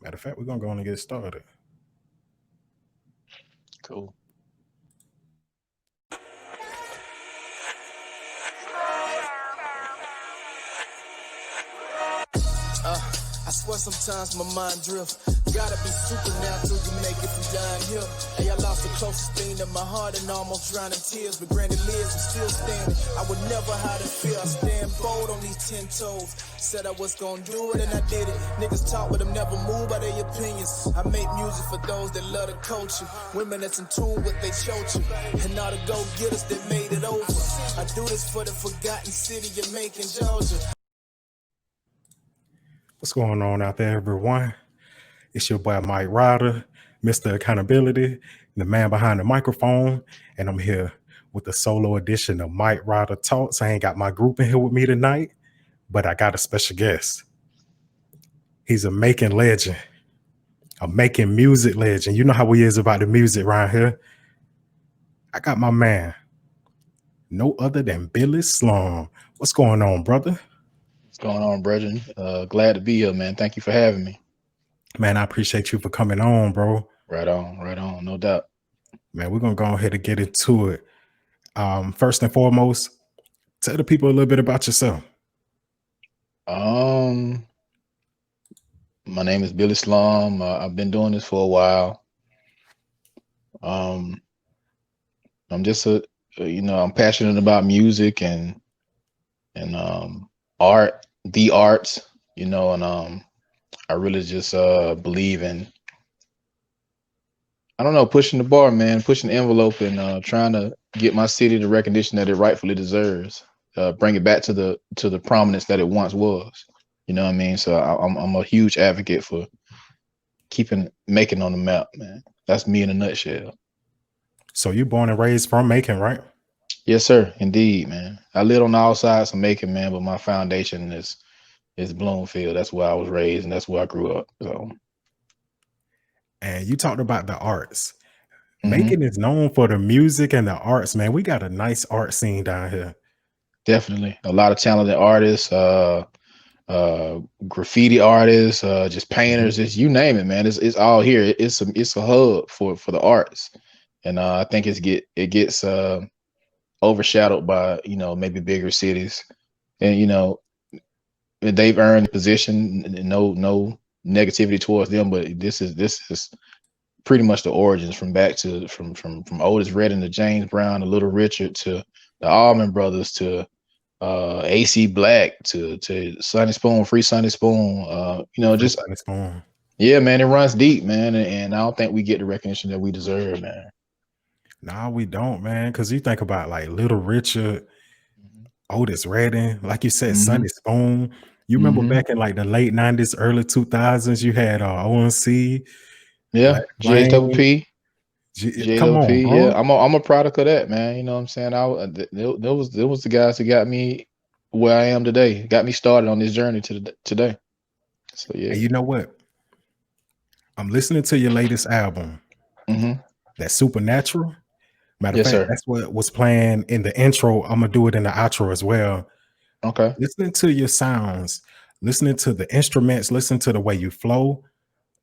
Matter of fact, we're gonna go on and get started. Cool. I swear sometimes my mind drifts. Gotta be supernatural to make it from down here. Hey, I lost the closest thing to my heart and almost drowned in tears. But granted, lives, I'm still standing. I would never hide in fear. I stand bold on these 10 toes. Said I was gonna do it and I did it. Niggas talk but I'm never moved by their opinions. I make music for those that love to coach you. Women that's in tune with they choach you. And all the go-getters that made it over. I do this for the forgotten city of Macon, Georgia. What's going on out there, everyone? It's your boy Mike Ryder, Mr. Accountability, the man behind the microphone, and I'm here with the solo edition of Mike Ryder Talks. I ain't got my group in here with me tonight, but I got a special guest. He's a making legend, a making music legend. You know how he is about the music around here. I got my man, no other than Billy Slum. What's going on, brother? What's going on, brethren? Glad to be here, man. Thank you for having me. Man, I appreciate you for coming on, bro. Right on, no doubt. Man, we're gonna go ahead and get into it. First and foremost, tell the people a little bit about yourself. My name is Billy Slum. I've been doing this for a while. I'm just I'm passionate about music and art, the arts, and I really just believe in, I don't know, pushing the bar, man, pushing the envelope, and trying to get my city the recognition that it rightfully deserves. Bring it back to the prominence that it once was. You know what I mean? So I'm a huge advocate for keeping Macon on the map, man. That's me in a nutshell. So you born and raised from Macon, right? Yes, sir. Indeed, man. I live on the outside of Macon, man, but my foundation is Bloomfield. That's where I was raised and that's where I grew up. So. And you talked about the arts. Macon is known for the music and the arts, man. We got a nice art scene down here. Definitely. A lot of talented artists, graffiti artists, just painters, just you name it, man. It's all here. It's a hub for the arts. And I think it gets overshadowed by, maybe bigger cities. And they've earned a position, no negativity towards them, but this is pretty much the origins from Otis Redding to James Brown to Little Richard to the Allman Brothers to AC Black to Sonny Spoon, Free Sonny Spoon, just Sonny Spoon. Yeah, man, it runs deep, man, and I don't think we get the recognition that we deserve, man. Nah, we don't, man, because you think about like Little Richard, Otis Redding, like you said, Sonny Spoon. You remember back in like the late 90s, early 2000s, you had ONC. Yeah, JWP. Come on, bro. Yeah, I'm a product of that, man. You know what I'm saying? There was the guys that got me where I am today, got me started on this journey to today. So yeah. And you know what? I'm listening to your latest album. That's Supernatural. Matter of fact, that's what was playing in the intro. I'm gonna do it in the outro as well. Okay. Listening to your sounds, listening to the instruments, listen to the way you flow.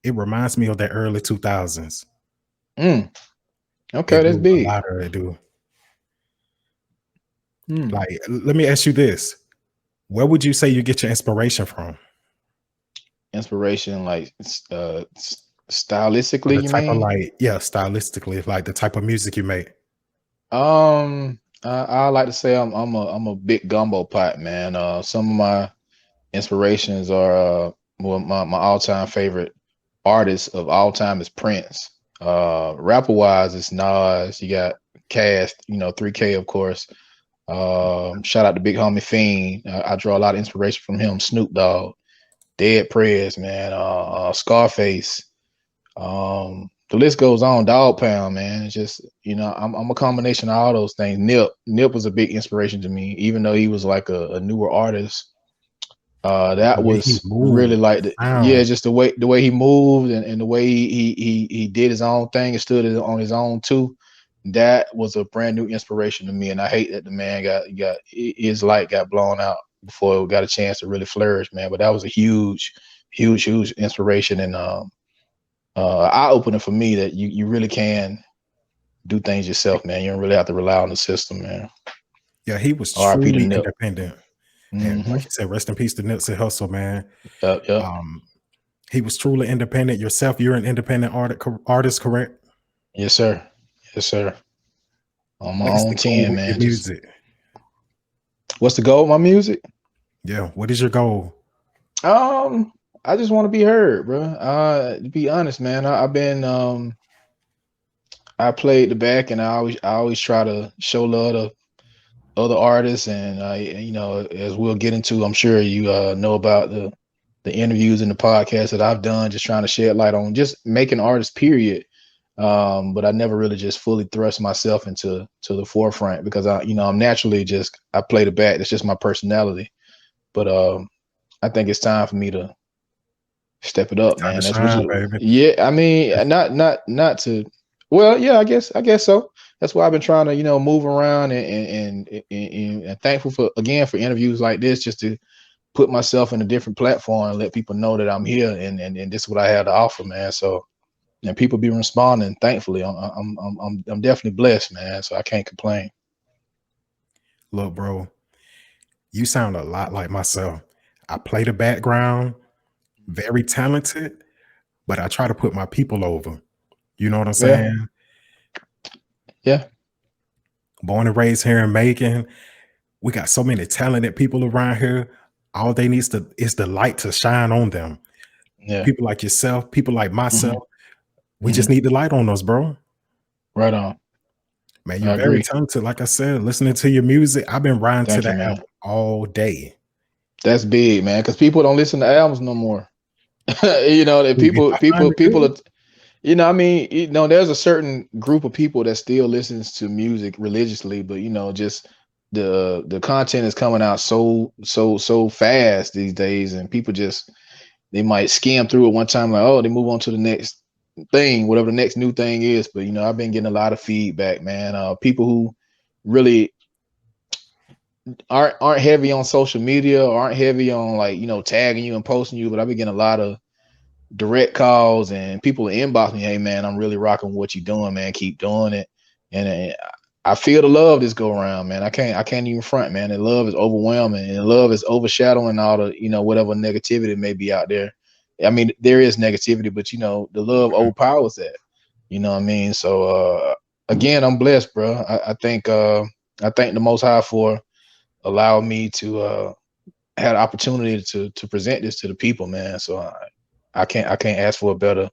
It reminds me of the early 2000s. Okay, that's big. A lot of it do. Like, let me ask you this: where would you say you get your inspiration from? Inspiration, like stylistically, the type of stylistically, like the type of music you make. I like to say I'm a big gumbo pot, man. Some of my inspirations are my all-time favorite artist of all time is Prince. Rapper wise, it's Nas. You got Cass, 3K, of course. Shout out to Big Homie Fiend. I draw a lot of inspiration from him. Snoop Dogg, Dead Prez, man. Scarface. The list goes on. Dog Pound, man. It's just, I'm a combination of all those things. Nip was a big inspiration to me, even though he was like a newer artist. That was really like just the way he moved and the way he did his own thing and stood on his own too. That was a brand new inspiration to me, and I hate that the man got his light got blown out before it got a chance to really flourish, man. But that was a huge inspiration and eye opener for me that you really can do things yourself, man. You don't really have to rely on the system, man. Yeah, he was R.I.P. to truly Nip. independent. And Mm-hmm. like you said, rest in peace to Nipsey Hussle, man. Yep. He was truly independent. Yourself, you're an independent artist, correct? Yes, sir. Yes, sir. On my What is the own goal 10, with your man. Just music? what's the goal of my music? Yeah, what is your goal? I just want to be heard, bro. To be honest, man, I've been I played the back, and I always try to show love to other artists, and you know, as we'll get into, I'm sure you know about the interviews and the podcasts that I've done, just trying to shed light on just making artists, period. But I never really just fully thrust myself into the forefront because I'm naturally I play the back. That's just my personality. But I think it's time for me to step it up, Time to man. That's what shine, you. baby. Yeah, I mean, not to. Well, yeah, I guess so. That's why I've been trying to, move around and thankful for interviews like this, just to put myself in a different platform and let people know that I'm here and this is what I have to offer, man. So, and people be responding. Thankfully, I'm definitely blessed, man. So I can't complain. Look, bro, you sound a lot like myself. I play the background, very talented, but I try to put my people over. You know what I'm Yeah, saying? yeah, Born and raised here in Macon, we got so many talented people around here. All they need is the light to shine on them. yeah. People like yourself, people like Hmm. myself, we Hmm. just need the light on us, bro. Right on. Man, you're I very agree. talented. Like I said, listening to your music, I've been riding to Thank you, that man. album all day. That's big, man. Because people don't listen to albums no more. That If people, I find people, it people good, are. I mean, there's a certain group of people that still listens to music religiously, but just the content is coming out so fast these days, and people just they might skim through it one time, like, oh, they move on to the next thing, whatever the next new thing is. But I've been getting a lot of feedback, man. People who really aren't heavy on social media or aren't heavy on, like, tagging you and posting you, but I've been getting a lot of direct calls and people inbox me, hey man, I'm really rocking what you're doing, man. Keep doing it. And I feel the love this go around, man. I can't even front, man. The love is overwhelming, and the love is overshadowing all the, whatever negativity may be out there. I mean, there is negativity, but the love overpowers that. You know what I mean? So again, I'm blessed, bro. I thank the Most High for allowing me to have the opportunity to present this to the people, man. So I can't ask for a better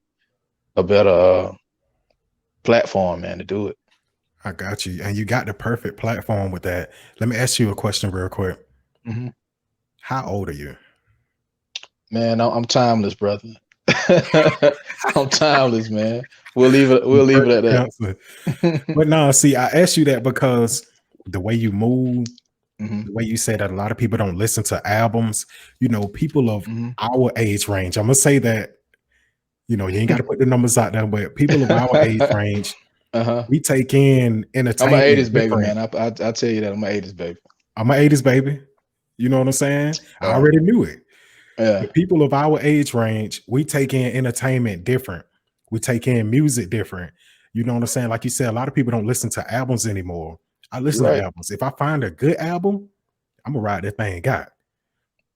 platform, man, to do it. I got you. And you got the perfect platform with that. Let me ask you a question real quick. Mm-hmm. How old are you? Man, I'm timeless, brother. I'm timeless, man. We'll leave it at Perfect that. answer. But no, see, I asked you that because the way you move, Hmm. the way you say that a lot of people don't listen to albums, people of Hmm. our age range. I'm gonna say that, you ain't got to put the numbers out there, but people of our age range, Uh-huh. we take in I'm an entertainment 80s baby, different. man. I tell you that I'm an 80s baby. I'm an 80s baby. You know what I'm saying? I Right. already knew it. Yeah. The people of our age range, we take in entertainment different. We take in music different. You know what I'm saying? Like you said, a lot of people don't listen to albums anymore. I listen to Right. albums. If I find a good album, I'm gonna ride that thing out.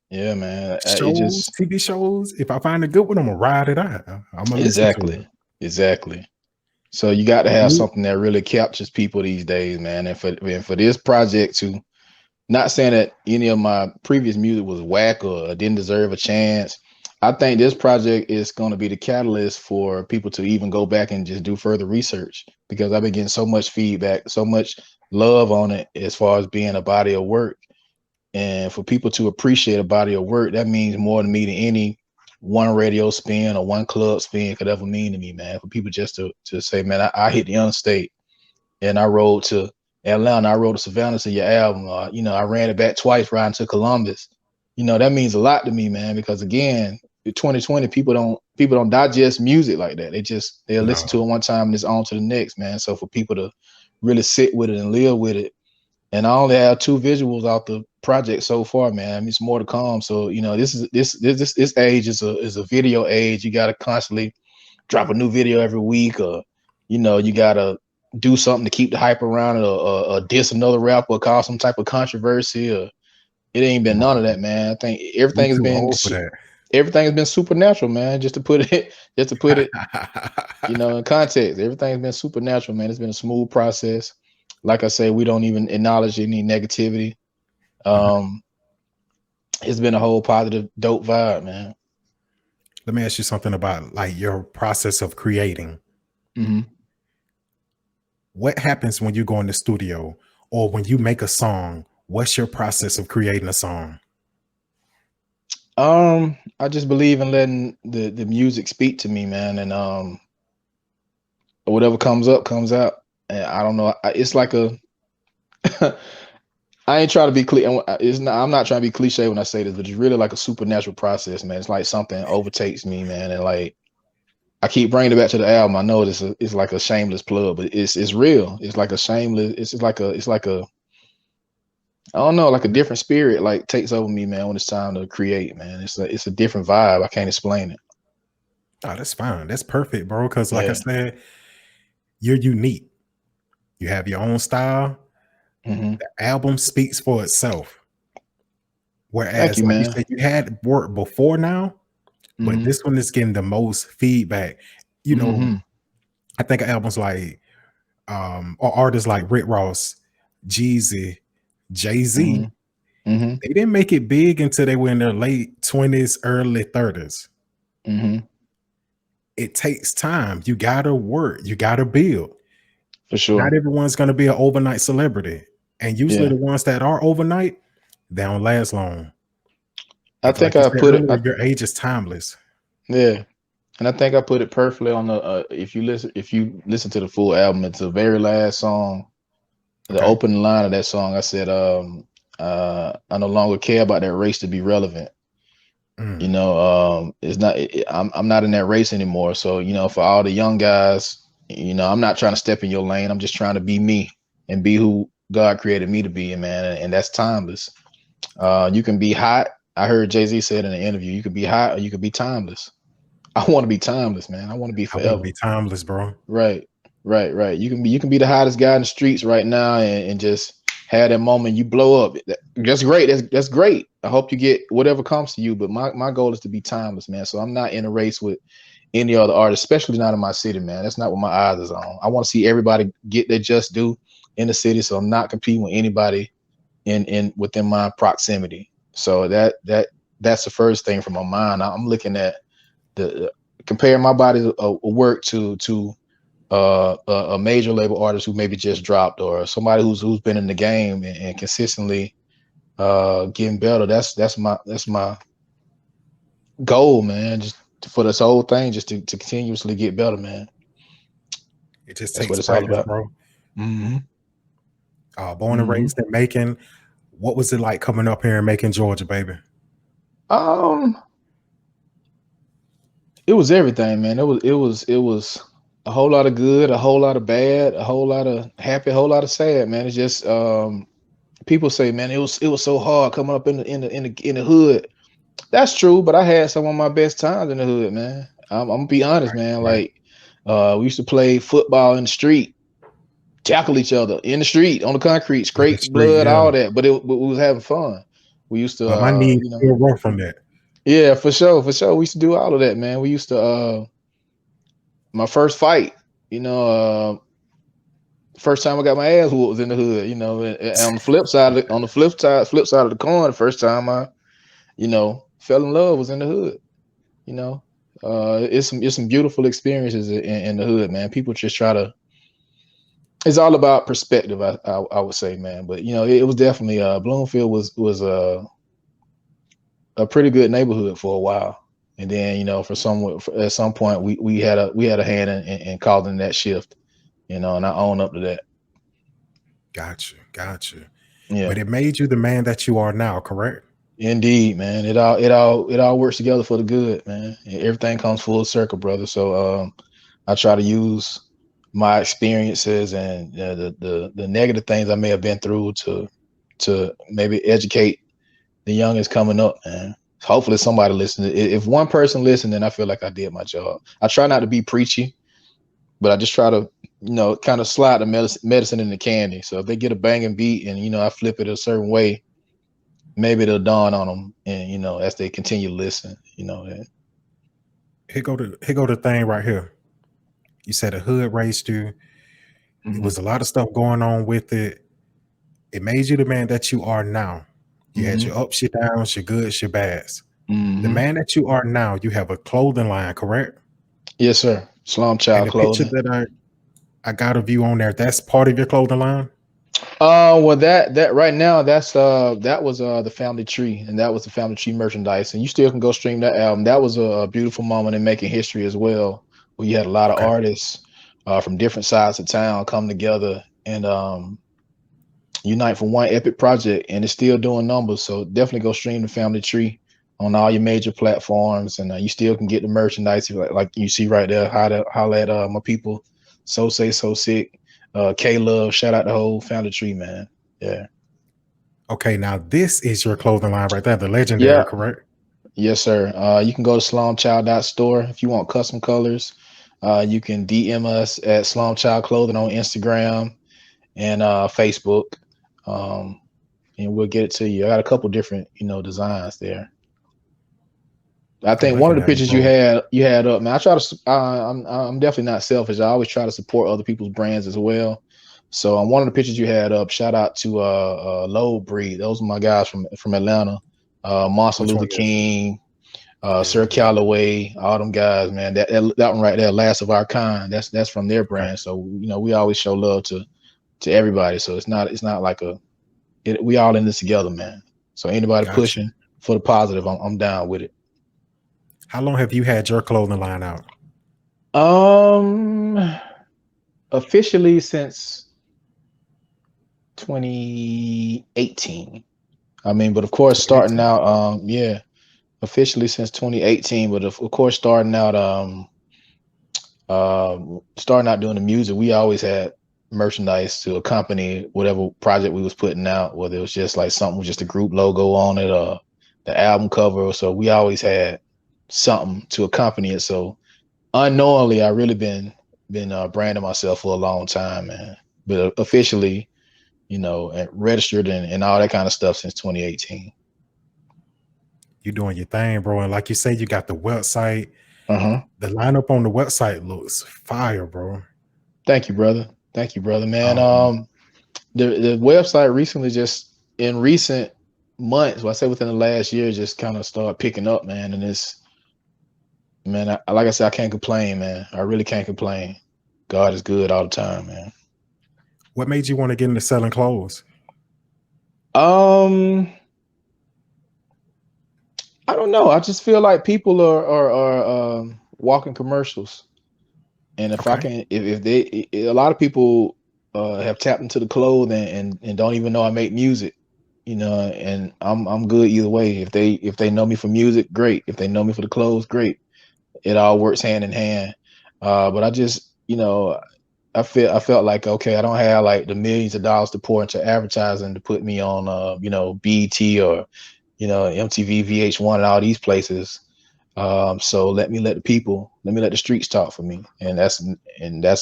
Yeah, man. It Shows, just TV shows. If I find a good one, I'm gonna ride it out. I'm gonna listen to it. exactly. So you got to For have me, something that really captures people these days, man. And for this project to, not saying that any of my previous music was whack or didn't deserve a chance. I think this project is going to be the catalyst for people to even go back and just do further research, because I've been getting so much feedback, so much love on it as far as being a body of work. And for people to appreciate a body of work, that means more to me than any one radio spin or one club spin could ever mean to me, man. For people just to say, man, I hit the interstate and I rode to Atlanta, I rode to Savannah to your album. I ran it back twice riding to Columbus. That means a lot to me, man, because again, in 2020, people don't digest music like that. They'll listen to no, it one time and it's on to the next, man. So for people to really sit with it and live with it, and I only have two visuals out the project so far, man. I mean, it's more to come. So this age is a video age. You got to constantly drop a new video every week, or you gotta do something to keep the hype around it, or diss another rapper, or cause some type of controversy. Or it ain't been none of that, man. I think We too old for that. everything has been supernatural, man. Just to put it in context, everything has been supernatural, man. It's been a smooth process. Like I say, we don't even acknowledge any negativity. It's been a whole positive, dope vibe, man. Let me ask you something about like your process of creating. What happens when you go in the studio or when you make a song? What's your process of creating a song? I just believe in letting the music speak to me, man, and whatever comes up comes out. And I don't know. It's like a I ain't trying to be clear. I'm not trying to be cliche when I say this, but it's really like a supernatural process, man. It's like something overtakes me, man, and like I keep bringing it back to the album. I know it's like a shameless plug, but it's real. It's like a shameless. It's like a I don't know, like a different spirit like takes over me, man, when it's time to create, man. It's a different vibe. I can't explain it. Oh, that's fine. That's perfect, bro. Because like I Yeah. said, you're unique. You have your own style. Mhm. The album speaks for itself. Thank Whereas, you, like you man. said, you had work before now, but Mhm. this one is getting the most feedback. You know, Mhm. I think of albums like or artists like Rick Ross, Jeezy, Jay-Z, Mhm. Mhm. they didn't make it big until they were in their late 20s, early 30s. Mhm. It takes time. You gotta work, you gotta build. For Not sure. everyone's gonna be an overnight celebrity. And usually Yeah. the ones that are overnight, they don't last long. I And think like you I said put it. earlier, your age is timeless. Yeah. And I think I put it perfectly on the if you listen to the full album, it's the very last song, the Okay. opening line of that song. I said, I no longer care about that race to be relevant. Mm. It's not I'm not in that race anymore. So, for all the young guys, I'm not trying to step in your lane. I'm just trying to be me and be who God created me to be, man. And that's timeless. You can be hot. I heard Jay-Z said in an interview, you can be hot or you can be timeless. I want to be timeless, man. I want to be I want to forever. be timeless, bro. Right, right. You can be the hottest guy in the streets right now and just have that moment you blow up. That's great. That's great. I hope you get whatever comes to you. But my goal is to be timeless, man. So I'm not in a race with any other artist, especially not in my city, man. That's not what my eyes is on. I want to see everybody get their just due in the city. So I'm not competing with anybody in within my proximity. So that's the first thing from my mind. I'm looking at the comparing my body's work to a major label artist who maybe just dropped, or somebody who's been in the game and consistently getting better. That's my goal, man. Just for this whole thing, just to continuously get better, man. It just That's what takes it's all practice, about. bro. Hmm. Born and Hmm. raised in Macon. What was it like coming up here in Macon, Georgia, baby? Um, it was everything, man. It was a whole lot of good, a whole lot of bad, a whole lot of happy, a whole lot of sad, man. It's just people say, man, it was so hard coming up in the hood. That's true, but I had some of my best times in the hood, man. I'm gonna be honest, man. Right. Like, we used to play football in the street, tackle each other in the street on the concrete, In the scrape street, blood, yeah. all that. But we was having fun. We used to, My knees still rough from that. yeah, for sure, for sure. We used to do all of that, man. We used to, my first fight, you know, first time I got my ass whooped was in the hood, and on the flip side, flip side of the coin, the first time I, fell in love was in the hood. You know, it's some beautiful experiences in the hood, man. People just try to. It's all about perspective, I would say, man. But it was definitely Bloomfield was a pretty good neighborhood for a while, and then at some point we had a hand in causing that shift, and I own up to that. Gotcha. But Yeah, it made you the man that you are now, correct? indeed, man. It all works together for the good, man. Everything comes full circle, brother. So I try to use my experiences and the negative things I may have been through to to maybe educate the youngest coming up, man. Hopefully somebody listens. If one person listens, then I feel like I did my job. I try not to be preachy, but I just try to, kind of slide the medicine in the candy. So if they get a banging beat and, I flip it a certain way, maybe it'll dawn on them. And, as they continue to listen, Here go the thing right here. You said the hood raised you. It was a lot of stuff going on with it. It made you the man that you are now. You had your ups, your downs, your goods, your bads. The man that you are now, you have a clothing line, correct? Yes, sir. Slum And Child the picture Clothing. that I got of you on there, that's part of your clothing line? Well, that right now, that was the family tree, and that was the family tree merchandise, and you still can go stream that album. That was a beautiful moment in making history as well, where you had a lot of Okay. artists from different sides of town come together and unite for one epic project, and it's still doing numbers. So definitely go stream the family tree on all your major platforms, and you still can get the merchandise like you see right there. Holla at my people, so say so sick. K-Love, shout out the whole family tree, man. Yeah. Okay, now this is your clothing line right there, the legendary, Yeah. correct? Yes, sir. You can go to slumchild.store if you want custom colors. You can DM us at Slum Child Clothing on Instagram and Facebook. And we'll get it to you. I got a couple different, designs there. I I'm think one of looking the at it, pictures bro. you had up, man. I try to. I'm definitely not selfish. I always try to support other people's brands as well. So on one of the pictures you had up, shout out to Low Breed. Those are my guys from Atlanta. Monster Which Luther one is it? King, Sir Yeah. Calloway, all them guys, man. That one right there, last of our kind. That's from their Okay. brand. So we always show love to everybody. So it's not like we all in this together, man. So anybody Gotcha. pushing for the positive, I'm down with it. How long have you had your clothing line out? Officially since 2018. I mean, but of course, starting 2018? out, officially since 2018. But of course, starting out doing the music, we always had merchandise to accompany whatever project we was putting out, whether it was just like something with just a group logo on it or the album cover. So we always had something to accompany it. So unknowingly, I really been branding myself for a long time, man. But officially, and registered and all that kind of stuff since 2018. You doing your thing, bro. And like you say, you got the website. Uh-huh. The lineup on the website looks fire, bro. Thank you, brother. Thank you, brother, man. Um, The website recently, just in recent months, well, I say within the last year, just kind of started picking up, man. And like I said, I can't complain, man. I really can't complain. God is good all the time, man. what made you want to get into selling clothes? I don't know. I just feel like people are walking commercials, and if I Okay. can, if they, a lot of people have tapped into the clothing and don't even know I make music, and I'm good either way. If they know me for music, great. If they know me for the clothes, great. It all works hand in hand. But I just, I felt like, okay, I don't have like the millions of dollars to pour into advertising to put me on BET or MTV, VH1, and all these places. So let the streets talk for me, and that's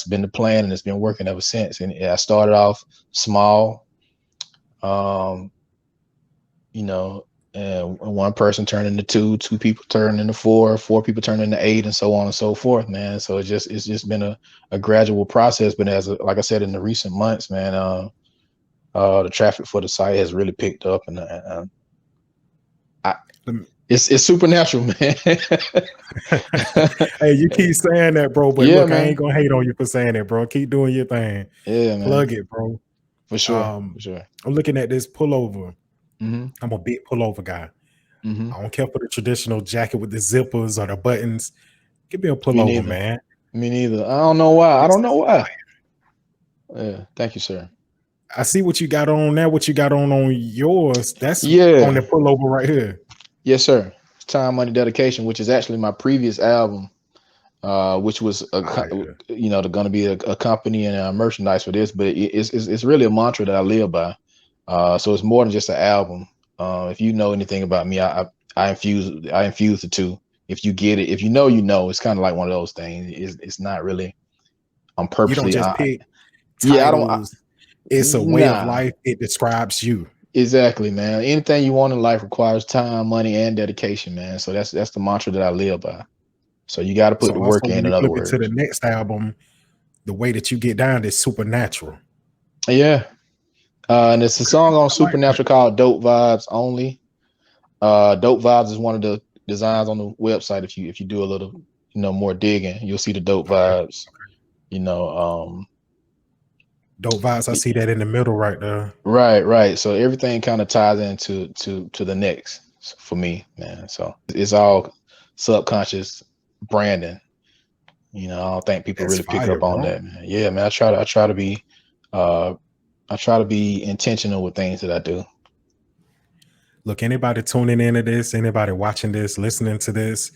been the plan, and it's been working ever since. And I started off small, um, and one person turned into two people turned into four people turned into eight, and so on and so forth, man. So it's just been a gradual process. But like I said, in the recent months, man, the traffic for the site has really picked up, and it's supernatural, man. Hey, you keep saying that, bro. But Yeah, look, I ain't man. gonna hate on you for saying that, bro. Keep doing your thing. Yeah, man. Plug it, bro. For sure. For sure. I'm looking at this pullover. Mm-hmm. I'm a big pullover guy. Mm-hmm. I don't care for the traditional jacket with the zippers or the buttons. Give me a Me pullover, neither. man. Me neither. I don't know why. I This don't know is why. fire. Yeah. Thank you, sir. I see what you got on now. What you got on yours? That's on Yeah. the pullover right here. Yes, sir. Time, Money, Dedication, which is actually my previous album, which was Fire. going to be a company and merchandise for this, but it's really a mantra that I live by. So it's more than just an album. If you know anything about me, I infuse the two. If you get it, if you know, it's kind of like one of those things. It's not really. I'm You don't purposely. just pick Yeah, I don't. titles. It's a way of Nah, life. It describes you. exactly, man. Anything you want in life requires time, money, and dedication, man. So that's the mantra that I live by. So you got to put So the also work when in. you In other flip it to the words, next album, the way that you get down is supernatural. yeah. And it's a song on I like that. Supernatural called "Dope Vibes Only." Dope Vibes is one of the designs on the website. If you do a little, more digging, you'll see the Dope Okay. Vibes. You know, Dope vibes. I see that in the middle right there. right. So everything kind of ties into to the next for me, man. So it's all subconscious branding. I don't think people That's really pick fire, up on bro. that, man. Yeah, man. Uh I try to be intentional with things that I do. Look, anybody tuning into this, anybody watching this, listening to this,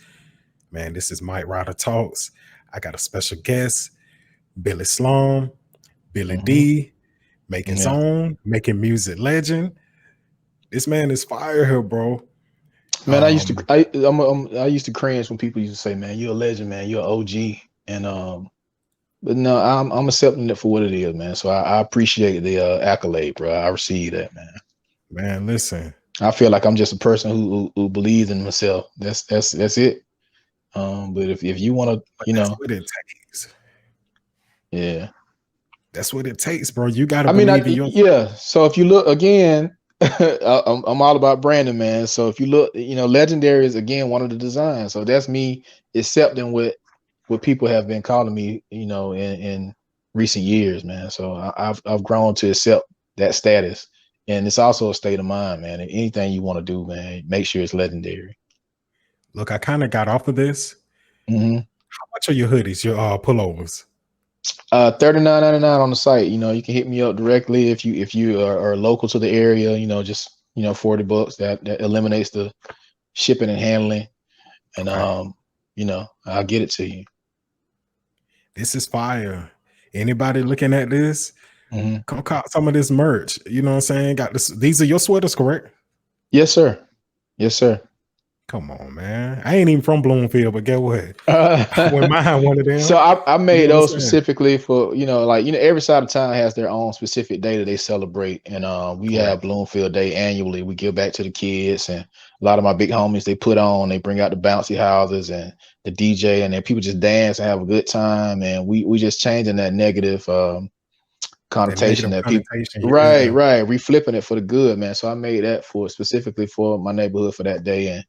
man, this is Mike Ryder Talks. I got a special guest, Billy Slum, Billy Hmm. D, making Yeah. song, making music legend. This man is fire here, bro. Man, Um, I used to cringe when people used to say, "Man, you're a legend, man. You're an OG." And but no, I'm accepting it for what it is, man. So I appreciate the accolade, bro. I receive that, man. man, listen, I feel like I'm just a person who believes in myself. That's it. But if you want to, but that's what it takes. yeah. That's what it takes, bro. You gotta I mean, believe in yourself. yeah. So if you look again, I'm all about branding, man. So if you look, legendary is again one of the designs. So that's me accepting what people have been calling me, in recent years, man. So I've grown to accept that status, and it's also a state of mind, man. And anything you want to do, man, make sure it's legendary. Look, I kind of got off of this. Mm-hmm. How much are your hoodies, your pullovers? $39.99 on the site. You can hit me up directly if you are local to the area. Just $40. That eliminates the shipping and handling, and Okay. I'll get it to you. This is fire. Anybody looking at this, Mhm. come cop some of this merch. You know what I'm saying? Got this. These are your sweaters, correct? Yes, sir. Yes, sir. Come on, man. I ain't even from Bloomfield, but get what? I wouldn't mind one of So them. I You made know what I'm those saying? specifically for, every side of town has their own specific day that they celebrate. And we Correct. have Bloomfield Day annually. We give back to the kids, and a lot of my big homies, they bring out the bouncy houses and the DJ, and then people just dance and have a good time. And we just changing that negative That connotation negative that people, connotation. right, Yeah. we flipping it for the good, man. So I made that specifically for my neighborhood for that day. And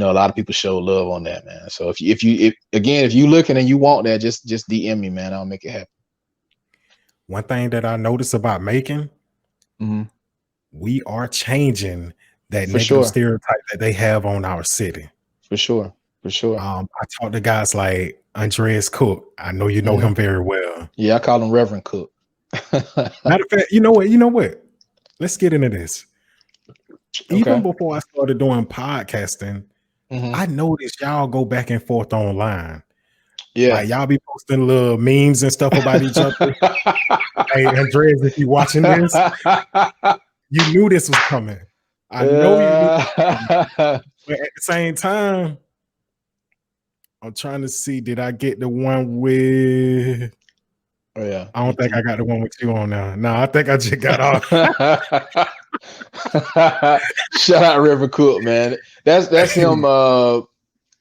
a lot of people show love on that, man. So if you looking and you want that, just DM me, man. I'll make it happen. One thing that I noticed about making, Hmm. we are changing that For negative sure, stereotype that they have on our city. for sure, for sure. I talk to guys like Andreas Cook. I know you know Hmm. him very well. Yeah, I call him Reverend Cook. Matter of fact, you know what? You know what? Let's get into this. Even Okay. before I started doing podcasting, Hmm. I noticed y'all go back and forth online. Yeah. Like y'all be posting little memes and stuff about each other. Hey, Andreas, if you watching this, you knew this was coming. I know you knew this was coming. But at the same time, I'm trying to see, did I get the one with Oh yeah. I don't think I got the one with you on now. No, I think I just got off. Shout out Reverend Cook, man. That's him.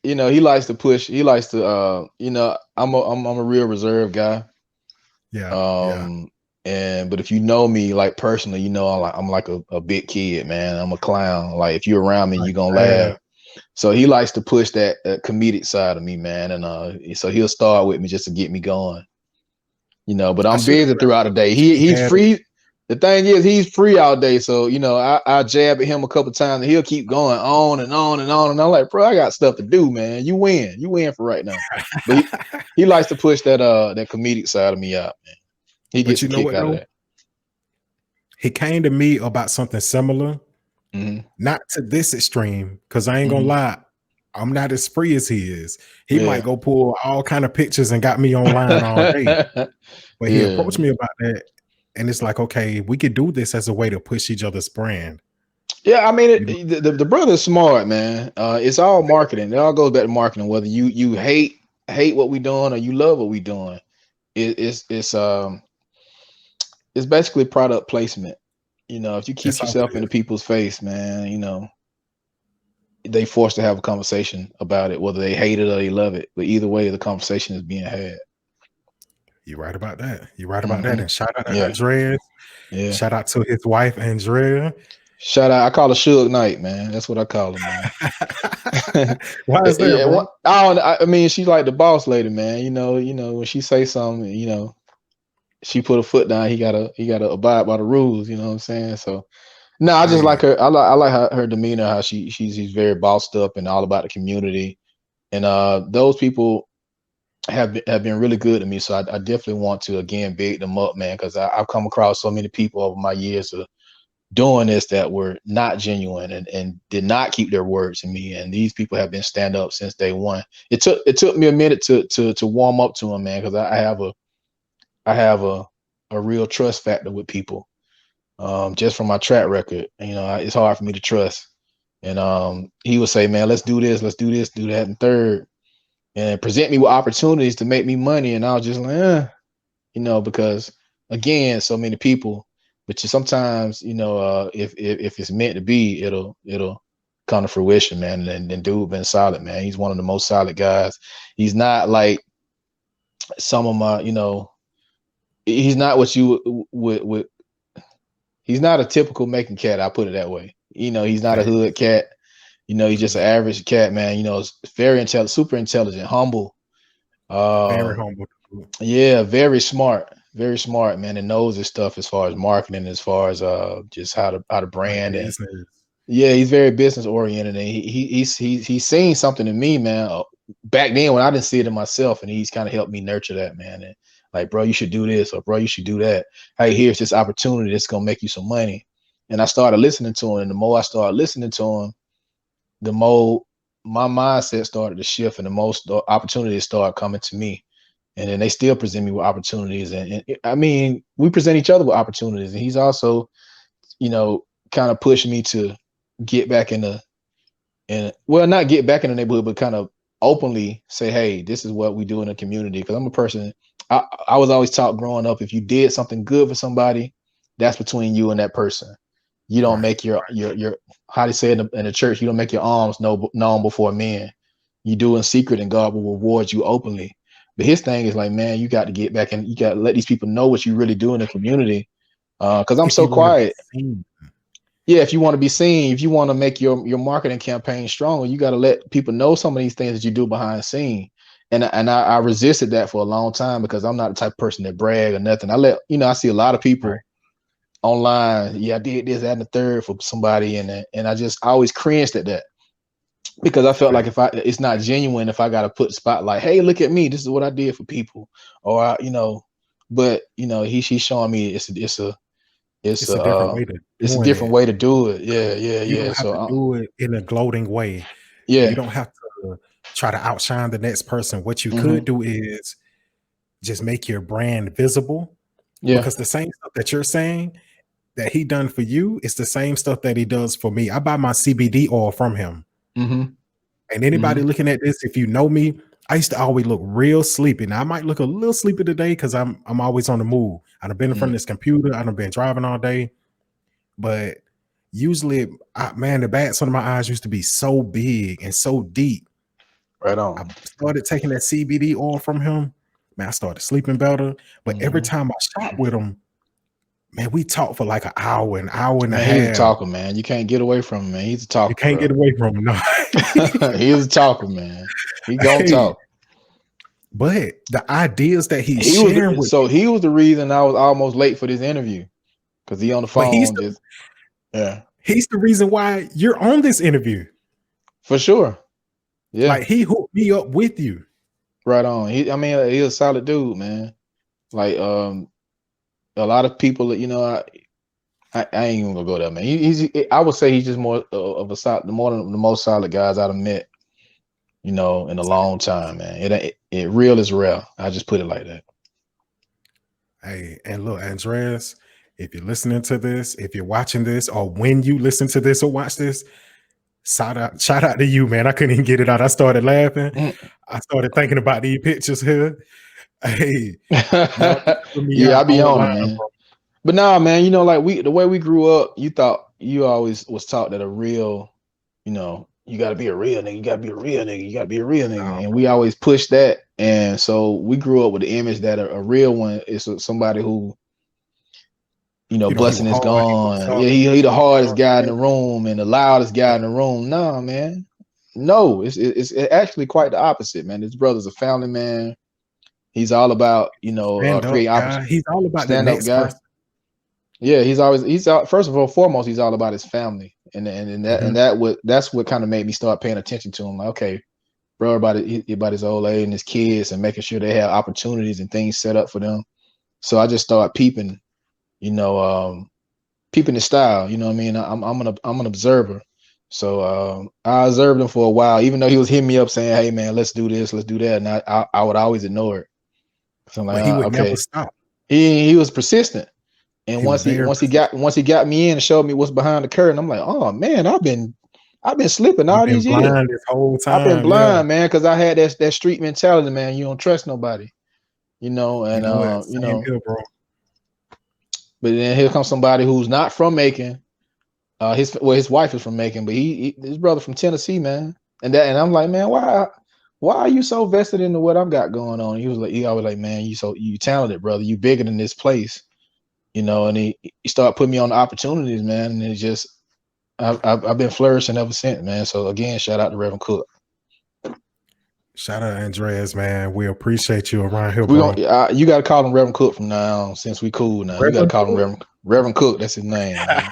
He likes to push. He likes to. I'm a real reserved guy. Yeah. But if you know me like personally, I'm like a big kid, man. I'm a clown. Like if you're around me, Like, you're gonna laugh. So he likes to push that comedic side of me, man. And so he'll start with me just to get me going. But I I'm should busy throughout the day. He's have free. The thing is, he's free all day. So, I jab at him a couple times and he'll keep going on and on and on. And I'm like, bro, I got stuff to do, man. You win. You win for right now. But he likes to push that comedic side of me out, man. He But gets you a know kick what out of though? that. He came to me about something similar, Mm-hmm. not to this extreme, because I ain't gonna lie, I'm not as free as he is. He might go pull all kind of pictures and got me online all day. But he Yeah. approached me about that. And it's like, okay, we could do this as a way to push each other's brand. Yeah, I mean, You know, the brother's smart, man. It's all marketing. It all goes back to marketing. Whether you hate what we doing or you love what we doing, it's basically product placement. If you keep that's all it yourself into is. people's face, man, they forced to have a conversation about it, whether they hate it or they love it. But either way, the conversation is being had. You're right about that. You're right about that. Hmm. And shout out to Yeah, Andreas. yeah. Shout out to his wife, Andrea. Shout out. I call her Suge Knight, man. That's what I call her, man. Why is that, Yeah, bro? I mean, she's like the boss lady, man. When she say something, she put a foot down. He gotta abide by the rules. You know what I'm saying? So no, I just like Hey, her. I like her demeanor, how she's very bossed up and all about the community. And those people have been really good to me. So I definitely want to again big them up, man, because I've come across so many people over my years of doing this that were not genuine and did not keep their words to me. And these people have been stand up since day one. It took me a minute to warm up to them, man, because I have a real trust factor with people. Just from my track record, it's hard for me to trust. And he would say, man, let's do this, do that, and third, and present me with opportunities to make me money. And I was just like, because again, so many people, but sometimes, if it's meant to be, it'll come to fruition, man. And dude been solid, man. He's one of the most solid guys. He's not like some of my, he's not what you would he's not a typical making cat. I put it that way. He's not a hey, hood cat. He's just an average cat, man. Very intelligent, super intelligent, humble. very Um, humble. yeah, very smart, man, and knows his stuff as far as marketing, as far as just how to Like brand. And business. yeah, he's very business oriented, and he's seen something in me, man, back then when I didn't see it in myself, and he's kind of helped me nurture that, man. And like, bro, you should do this, or bro, you should do that. Hey, here's this opportunity that's gonna make you some money. And I started listening to him, and the more I started listening to him, the more my mindset started to shift, and the most opportunities started coming to me. And then they still present me with opportunities, and I mean, we present each other with opportunities, and he's also, kind of pushed me to get back in the and well, not get back in the neighborhood, but kind of openly say, hey, this is what we do in the community. Because I'm a person, I was always taught growing up, if you did something good for somebody, that's between you and that person. You don't Right. make your how they say in the church, you don't make your arms known before men. You do in secret, and God will reward you openly. But his thing is like, man, you got to get back and you got to let these people know what you really do in the community. Because I'm If so you want to be quiet. seen, Yeah, if you want to be seen, if you want to make your marketing campaign stronger, you got to let people know some of these things that you do behind the scene. And I resisted that for a long time because I'm not the type of person that brag or nothing. I see a lot of right? people online. Yeah, I did this, that, and the third for somebody, and I always cringed at that because I felt like Hey, it's not genuine if I got to put spotlight. Hey, look at me. This is what I did for people, or but he's showing me it's it's a a different way to it's a doing different it. way to do it. Yeah, yeah, You yeah. don't have So to do it in a gloating way. You yeah. don't have to try to outshine the next person. What you could Hmm. do is just make your brand visible, Yeah. because the same stuff that you're saying that he done for you is the same stuff that he does for me. I buy my CBD oil from him. Hmm. And anybody Hmm. looking at this, if you know me, I used to always look real sleepy. Now I might look a little sleepy today because I'm always on the move. I've been in front of this computer. I've been driving all day. But usually, man, the bags under my eyes used to be so big and so deep. Right I on. started taking that CBD oil from him. Man, I started sleeping better. But every Hmm. time I shop with him, man, we talk for like an hour and a Man, he's a half. talker, man. You can't get away from him, man. He's a You talker, can't get bro. away from him. No. He's a talker, man. He gonna Hey, talk. but the ideas that he's sharing with me, He was the reason I was almost late for this interview because he on the but phone just yeah, he's the reason why you're on this interview. for sure. Yeah, Like he hooked me up with you. right on. I mean, he's a solid dude, man. Like a lot of people that I ain't even gonna go there, man. I would say he's just more of a solid, more than the most solid guys I've met, in a long time, man. It real is rare. I just put it like that. Hey, and look, Andreas, if you're listening to this, if you're watching this, or when you listen to this or watch this, shout out to you, man. I couldn't even get it out. I started laughing. Mm. I started thinking about these pictures here. Hey, y'all put me Yeah, I out be on it, online, man. bro. But nah, man, you know, like the way we grew up, you thought you always was taught that a real, you know, you gotta be a real nigga, you gotta be a real nigga, you gotta be a real nigga. Nah, And we always push that. And so we grew up with the image that a real one is somebody who, you know, you know, he busting was his hard, he was gun. tough. Yeah, he the You know hardest what guy I'm in the saying? room and the loudest guy in the room. Nah, man. No, it's actually quite the opposite, man. This brother's a family man. He's all about, you know, Stand up creating guy. He's all about the stand up next guy. person. Yeah, he's out. First of all, foremost, he's all about his family, Mhm. that's what kind of made me start paying attention to him. Like, okay, bro, about his old age and his kids, and making sure they have opportunities and things set up for them. So I just started peeping, you know, peeping his style. You know what I mean? I'm an observer. So I observed him for a while, even though he was hitting me up saying, "Hey, man, let's do this, let's do that," and I would always ignore it. So I'm like, But he would never okay. stop. He was persistent. And He was very persistent. once he got me in and showed me what's behind the curtain, I'm like, oh man, I've been slipping You've all been these years. blind this whole I've been time. Yeah. blind, man, because I had that street mentality, man. You don't trust nobody, you know, You and know what? you Same know, here, bro. but then here comes somebody who's not from Macon. His wife is from Macon, but his brother from Tennessee, man. And I'm like, man, why are you so vested into what I've got going on? He always like, man, you talented, brother. You bigger than this place, you know. And he started putting me on the opportunities, man. And it's just I've been flourishing ever since, man. So again, shout out to Reverend Cook. Shout out Andreas, man. We appreciate you around here, We bro. going you got to call him Reverend Cook from now on, since we cool now. You got to Reverend call him Cook. Reverend Cook. That's his name, man.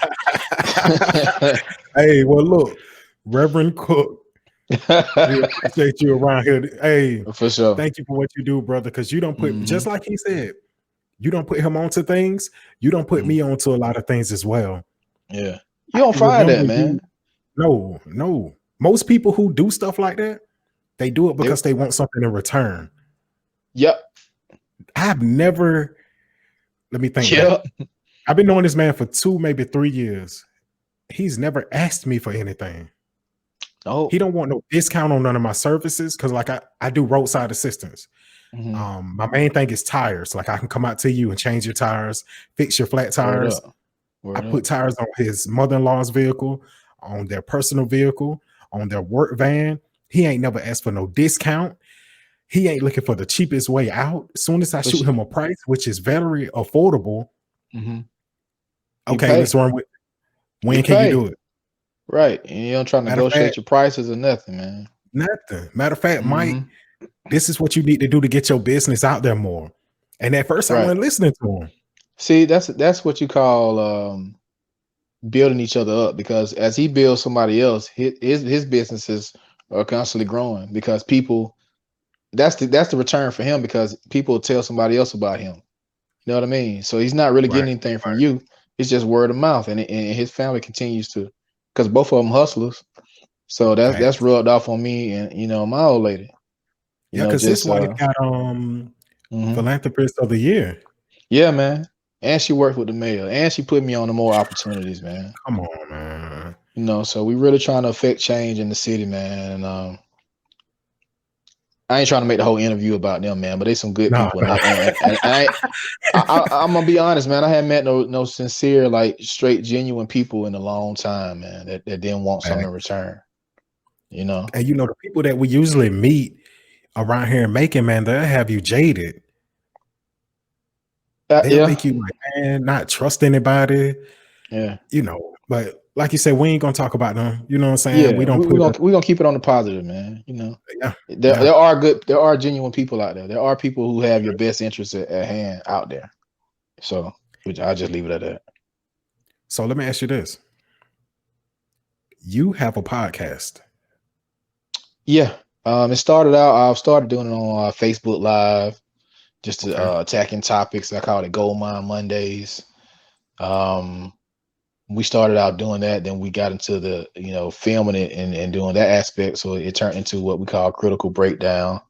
Hey, well, look, Reverend Cook, we appreciate you around here. Hey, For sure. thank you for what you do, brother. Because you don't put, just Mhm. like he said, you don't put him onto things. You don't put Mhm. me onto a lot of things as well. Yeah, I you don't can find remember that, you. man. No. Most people who do stuff like that, they do it They, because they want something in return. yep, I've never, let me think back. yep. I've been knowing this man for 2, maybe 3 years. He's never asked me for anything. Oh, He don't want no discount on none of my services because, like, I do roadside assistance. mhm. My main thing is tires. Like, I can come out to you and change your tires, fix your flat Word tires. up, I word put up. tires on his mother-in-law's vehicle, on their personal vehicle, on their work van. He ain't never asked for no discount. He ain't looking for the cheapest way out. As soon as I For shoot sure. him a price, which is very affordable, Mhm. You okay, let's pay, run with. you When can you pay, do it? right? And you don't try to Matter of negotiate fact, your prices or nothing, man. nothing. Matter of fact, Mike, Mhm. this is what you need to do to get your business out there more. And at first, I Right. wasn't listening to him. See, that's what you call building each other up, because as he builds somebody else, his businesses are constantly growing, because people, that's the return for him, because people tell somebody else about him. You know what I mean? So he's not really Right. getting anything from you. It's just word of mouth, and his family continues to, because both of them hustlers. So that's Facts. rubbed off on me, and you know, my old lady. You Yeah, know, because his just wife got mhm. philanthropist of the year. Yeah, man. And she worked with the mayor, and she put me on to more opportunities, man. Come on, man. You know, so we really trying to affect change in the city, man. And I ain't trying to make the whole interview about them, man, but they some good No, people, no. and I'm gonna be honest, man. I haven't met no sincere, like, straight, genuine people in a long time, man. That didn't want something in Facts. return. You know. And you know, the people that we usually meet around here in Macon, man, they'll have you jaded. They'll Yeah, make you like, man, not trust anybody, yeah, you know. But like you said, we ain't gonna talk about them. You know what I'm saying? We yeah. don't We put gonna a we gonna keep it on the positive, man. You know, yeah, there yeah. there are good, there are genuine people out there. There are people who have your best interests at hand out there. So, which I'll just leave it at that. So let me ask you this. You have a podcast. Yeah. It started out. I've started doing it on Facebook Live, just to, Okay. attacking topics. I call it Gold Mine Mondays. Um, we started out doing that, then we got into the, filming it and doing that aspect. So it turned into what we call Critical Breakdown.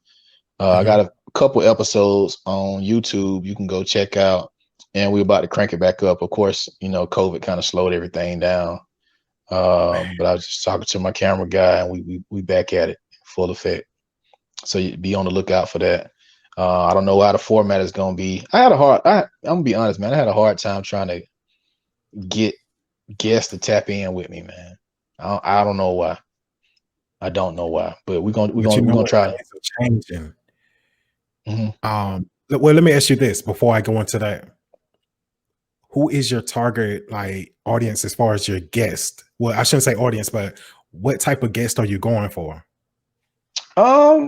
I Mhm. got couple episodes on YouTube you can go check out, and we're about to crank it back up. Of course, you know, COVID kind of slowed everything down. Man, But I was just talking to my camera guy, and we back at it full effect. So you be on the lookout for that. I don't know how the format is gonna be. I'm gonna be honest, man. I had a hard time trying to get guests to tap in with me, man. I don't know why. I don't know why, but but you we're know gonna what? try. Things are changing. Mhm. Well, let me ask you this before I go into that. Who is your target like audience as far as your guest? Well, I shouldn't say audience, but what type of guest are you going for?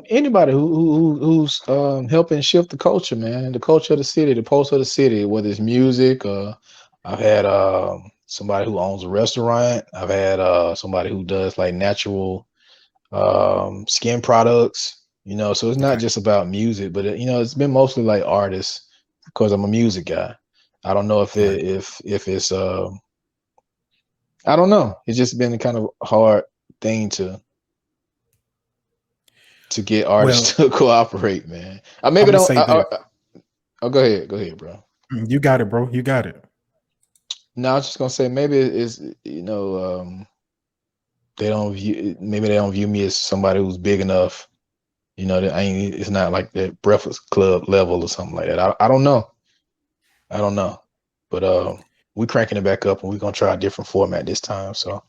Anybody who's helping shift the culture, man, the culture of the city, the pulse of the city, whether it's music. I've had somebody who owns a restaurant. I've had somebody who does like natural skin products. You know, so it's not Okay. just about music, but you know, it's been mostly like artists because I'm a music guy. I don't know if Right. if it's I don't know. It's just been a kind of hard thing to get artists Well, to cooperate, man. I I'm maybe gonna don't. say this. Oh, go ahead, bro. You got it, bro. You got it. No, I was just gonna say maybe it's you know maybe they don't view me as somebody who's big enough. You know, that I ain't. It's not like that Breakfast Club level or something like that. I don't know. I don't know, but we cranking it back up, and we're gonna try a different format this time. So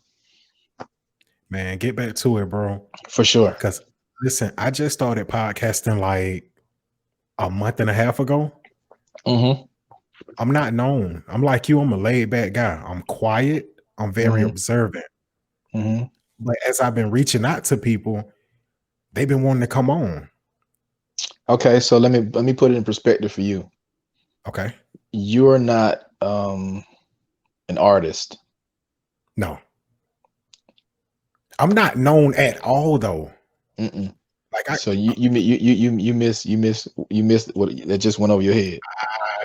Man, get back to it, bro. for sure. Because listen, I just started podcasting like a month and a half ago. Mm-hmm. I'm not known. I'm like you. I'm a laid back guy. I'm quiet. I'm very Mm-hmm. observant. Mm-hmm. But as I've been reaching out to people, they've been wanting to come on. Okay, so let me put it in perspective for you. Okay. You're not an artist. No, I'm not known at all though. Mm-mm. Like So you missed what that just went over your head.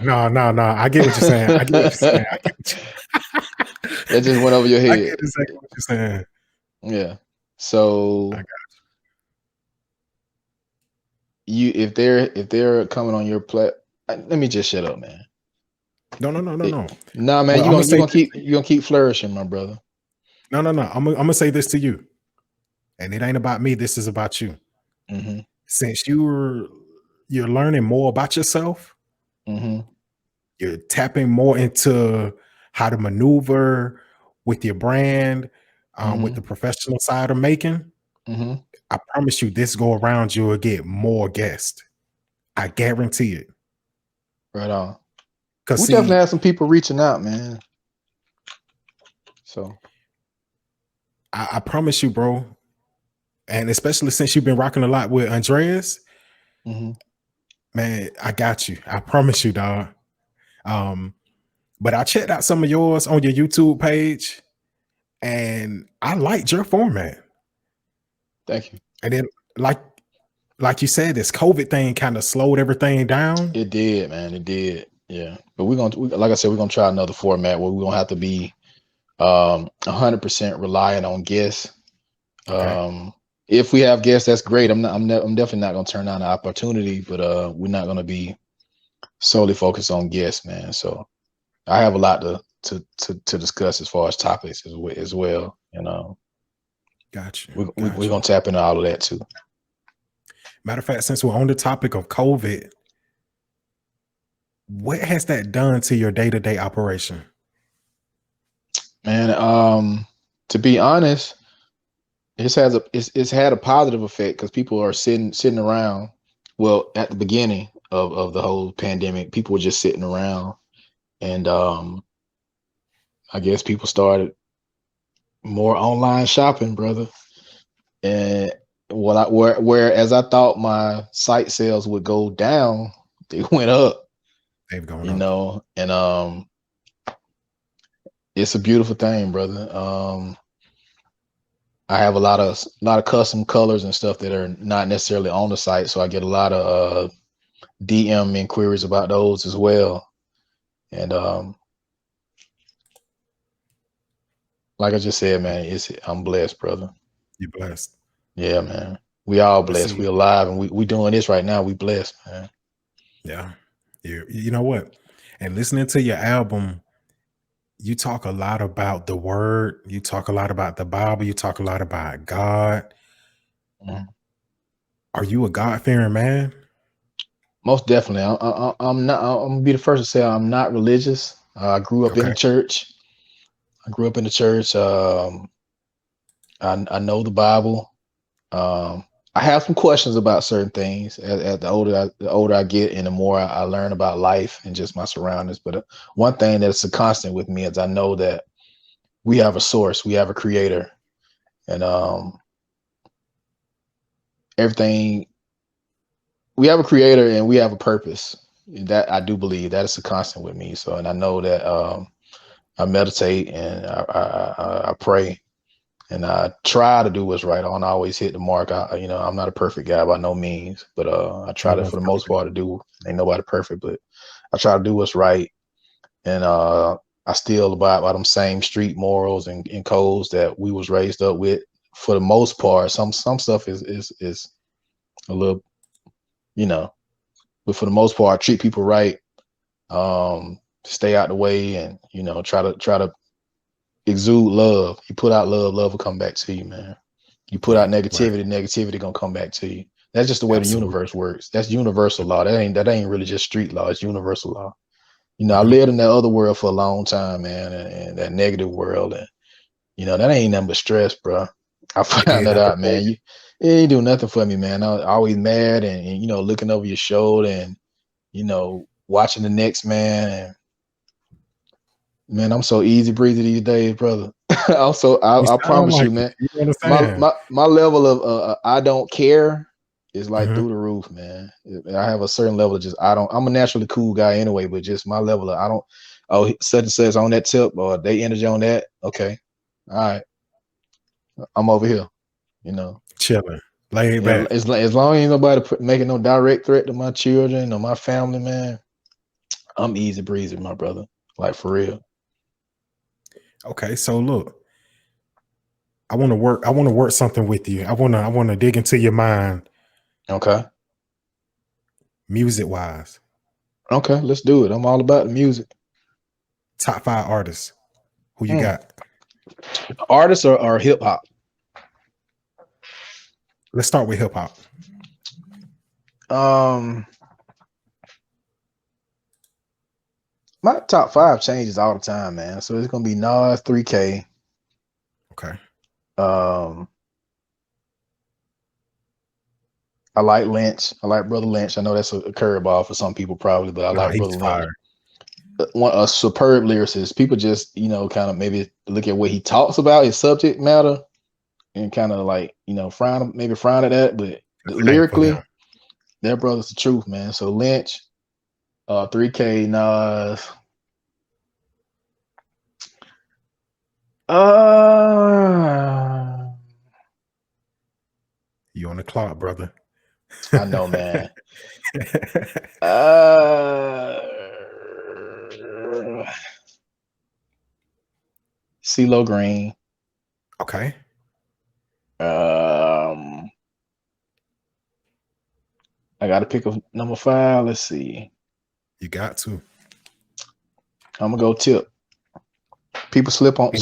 no. I get what you're saying. I get what you're saying. That just went over your I get head. exactly what you're saying. Yeah. I So got you if they're coming on your let me just shut up, man. no. Nah, man, Well, I'm gonna say this to you're gonna keep flourishing, my brother. no. I'm gonna say this to you, and it ain't about me. This is about you. Mm-hmm. Since you're learning more about yourself, Mm-hmm. you're tapping more into how to maneuver with your brand, with Mm-hmm. the professional side of making. Mm-hmm. I promise you, this go around, you will get more guests. I guarantee it. Right on. Cause We definitely see, had some people reaching out, man. So I promise you, bro, and especially since you've been rocking a lot with Andreas, mm-hmm. man, I got you. I promise you, dog. Um, but I checked out some of yours on your YouTube page, and I liked your format. Thank you. And then, like you said, this COVID thing kind of slowed everything down. It did, man. It did. Yeah. But like I said, we're gonna try another format where we're gonna have to be 100% reliant on guests. Okay, If we have guests, that's great. I'm definitely not gonna turn down the opportunity, but we're not gonna be solely focused on guests, man. So I have a lot to discuss as far as topics as well. You know, got you, we're got gonna you. tap into all of that too. Matter of fact, since we're on the topic of COVID, what has that done to your day-to-day operation? Man, to be honest, it's had a positive effect because people are sitting around. Well, at the beginning of the whole pandemic, people were just sitting around, and I guess people started more online shopping, brother. And whereas I thought my site sales would go down, they went up, They've gone you up. know, and it's a beautiful thing, brother. I have a lot of custom colors and stuff that are not necessarily on the site, so I get a lot of DM inquiries about those as well. And like I just said, man, I'm blessed, brother. You're blessed. Yeah, man. We all But blessed. see, We alive, and we doing this right now. We blessed, man. yeah, you know what? And listening to your album, you talk a lot about the word, you talk a lot about the Bible, you talk a lot about God. Mhm. Are you a God-fearing man? Most definitely. I'm not. I'm gonna be the first to say I'm not religious. I grew up in Okay. the church. I grew up in the church. I know the Bible. Um, I have some questions about certain things. As the older I get, and the more I learn about life and just my surroundings. But one thing that's a constant with me is I know that we have a source, we have a creator, and everything. We have a creator and we have a purpose. That I do believe that is a constant with me. So, and I know that I meditate and I pray and I try to do what's right. I don't always hit the mark. I'm not a perfect guy by no means, but I try No to, for one's the most perfect. part, to do. Ain't nobody perfect, but I try to do what's right, and I still abide by them same street morals and codes that we was raised up with. For the most part, some stuff is a little, you know, but for the most part, treat people right, stay out the way, and try to exude love. You put out love, love will come back to you, man. You put out Right, right. negativity, negativity gonna come back to you. That's just the way the Absolutely. universe works. That's universal law. That ain't really just street law. It's universal law. I Mhm. lived in that other world for a long time, man, and that negative world, and that ain't nothing but stress, bro. I It found did that nothing out, for man. you. It ain't do nothing for me, man. I was always mad and looking over your shoulder and watching the next man. And man, I'm so easy breezy these days, brother. Also, You I sound promise like you, it. man. You know what I'm My saying? my my level of I don't care is like Mhm. through the roof, man. I have a certain level of just I don't. I'm a naturally cool guy anyway, but just my level of I don't. Oh, such and such on that tip or they energy on that. Okay, all right, I'm over here. You know, Chilling, laid back. as long as ain't nobody making no direct threat to my children or my family, man. I'm easy breezy, my brother. Like for real. Okay, so look, I want to work something with you. I want to dig into your mind, Okay. music wise. Okay, let's do it. I'm all about the music. Top 5 artists. Who you Mm. got? Artists or hip hop? Let's start with hip hop. Um, my top five changes all the time, man. So it's gonna be Nas, 3K. Okay. Um, I like Lynch. I like Brother Lynch. I know that's a curveball for some people probably, but I Nah, like he's Brother Lynch. fire. One a superb lyricist. People just kind of maybe look at what he talks about, his subject matter, and kind of like frown at that. But It ain't for them. lyrically, that brother's the truth, man. So Lynch, 3K, Nas. Uh, You on the clock, brother. I know, man. Uh, CeeLo Green. Okay. Um, I got to pick a number 5. Let's see. You got to. I'm gonna go Tip. People sleep on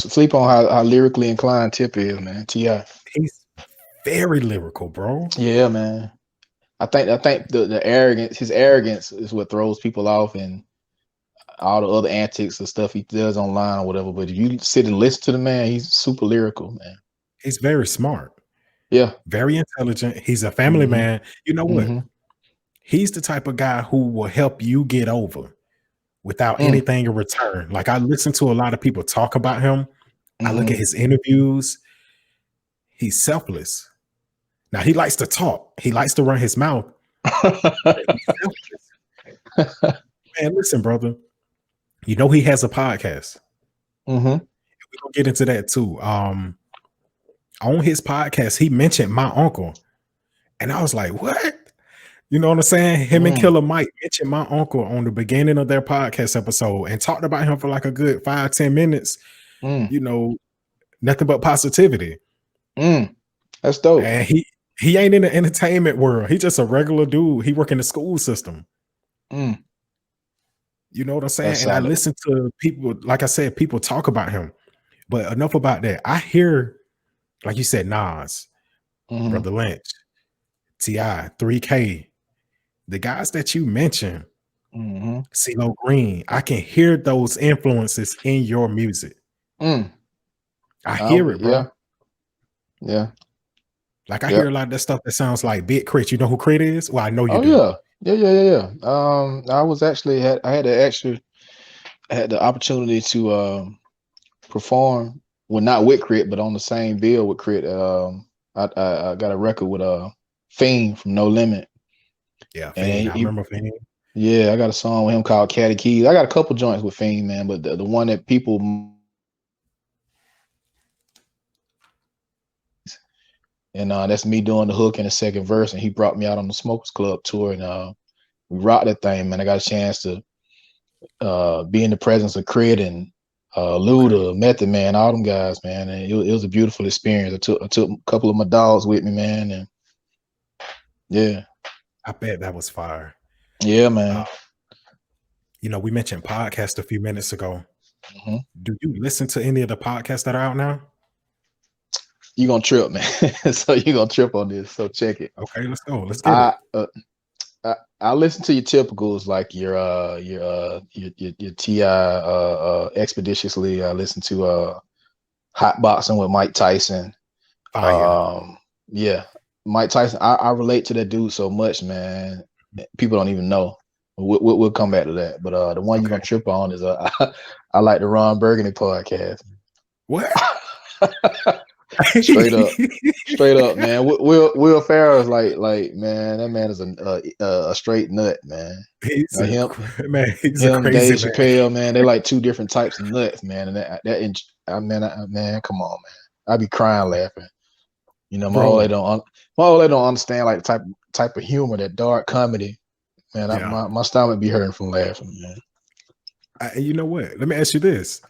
how lyrically inclined Tip is, man. Ti. He's very lyrical, bro. Yeah, man. I think the arrogance, his arrogance, is what throws people off, and all the other antics and stuff he does online or whatever. But if you sit and listen to the man, he's super lyrical, man. He's very smart, Yeah. very intelligent. He's a family Mm-hmm. man. You know what? Mm-hmm. He's the type of guy who will help you get over without Mm, anything in return. Like I listen to a lot of people talk about him. I look mm-hmm. at his interviews. He's selfless. Now he likes to talk. He likes to run his mouth. But he's selfless. Man, listen, brother. You know he has a podcast. Mm-hmm. We're gonna get into that too. On his podcast, he mentioned my uncle, and I was like, "What?" You know what I'm saying? Him and Mm, Killer Mike mentioned my uncle on the beginning of their podcast episode and talked about him for like a good 5-10 minutes. mm, You know, nothing but positivity. mm. That's dope. And He ain't in the entertainment world. He just a regular dude. He work in the school system. Mm, You know what I'm that's saying? And I solid. listen to people, like I said, people talk about him. But enough about that. I hear, like you said, Nas, Hmm. Brother Lynch, T.I., 3K, the guys that you mentioned, Hmm. CeeLo Green. I can hear those influences in your music. Mm. I hear it, bro. Yeah, yeah, Like I yeah. hear a lot of that stuff that sounds like Big Crit. You know who Crit is? Well, I know you Oh do. yeah, yeah. I was actually had the opportunity to perform, well, not with Crit, but on the same bill with Crit. I got a record with Fiend from No Limit, Yeah, Fiend. and I remember Fiend. yeah, I got a song with him called Caddy Keys. I got a couple joints with Fiend, man, but the one that people, and that's me doing the hook in the second verse, and he brought me out on the Smokers Club tour, and we rocked that thing, man. I got a chance to be in the presence of Crit and Okay. Luda, Method Man, all them guys, man. And it was a beautiful experience. I took a couple of my dogs with me, man, and yeah, I bet that was fire. yeah, Uh, man. we mentioned podcast a few minutes ago. Hmm. Do you listen to any of the podcasts that are out now? You gonna trip, man. So you gonna trip on this. So check it. Okay, let's go. Let's get I it. I listen to your typicals like your Ti expeditiously. I listen to hot boxing with Mike Tyson. Fire. Yeah, Mike Tyson. I relate to that dude so much, man. People don't even know. We'll come back to that. But the one you're Okay. gonna trip on is I like the Ron Burgundy podcast. What? Straight up, man. Will Ferrell is like man. That man is a straight nut, man. he's a Him, man. He's a Dave crazy man, Chappelle, man. They like two different types of nuts, man. And man, come on, man. I be crying laughing. You know, bro. my old lady don't understand like the type of humor, that dark comedy. Man, Yeah. my stomach be hurting from laughing, man. You know what? Let me ask you this: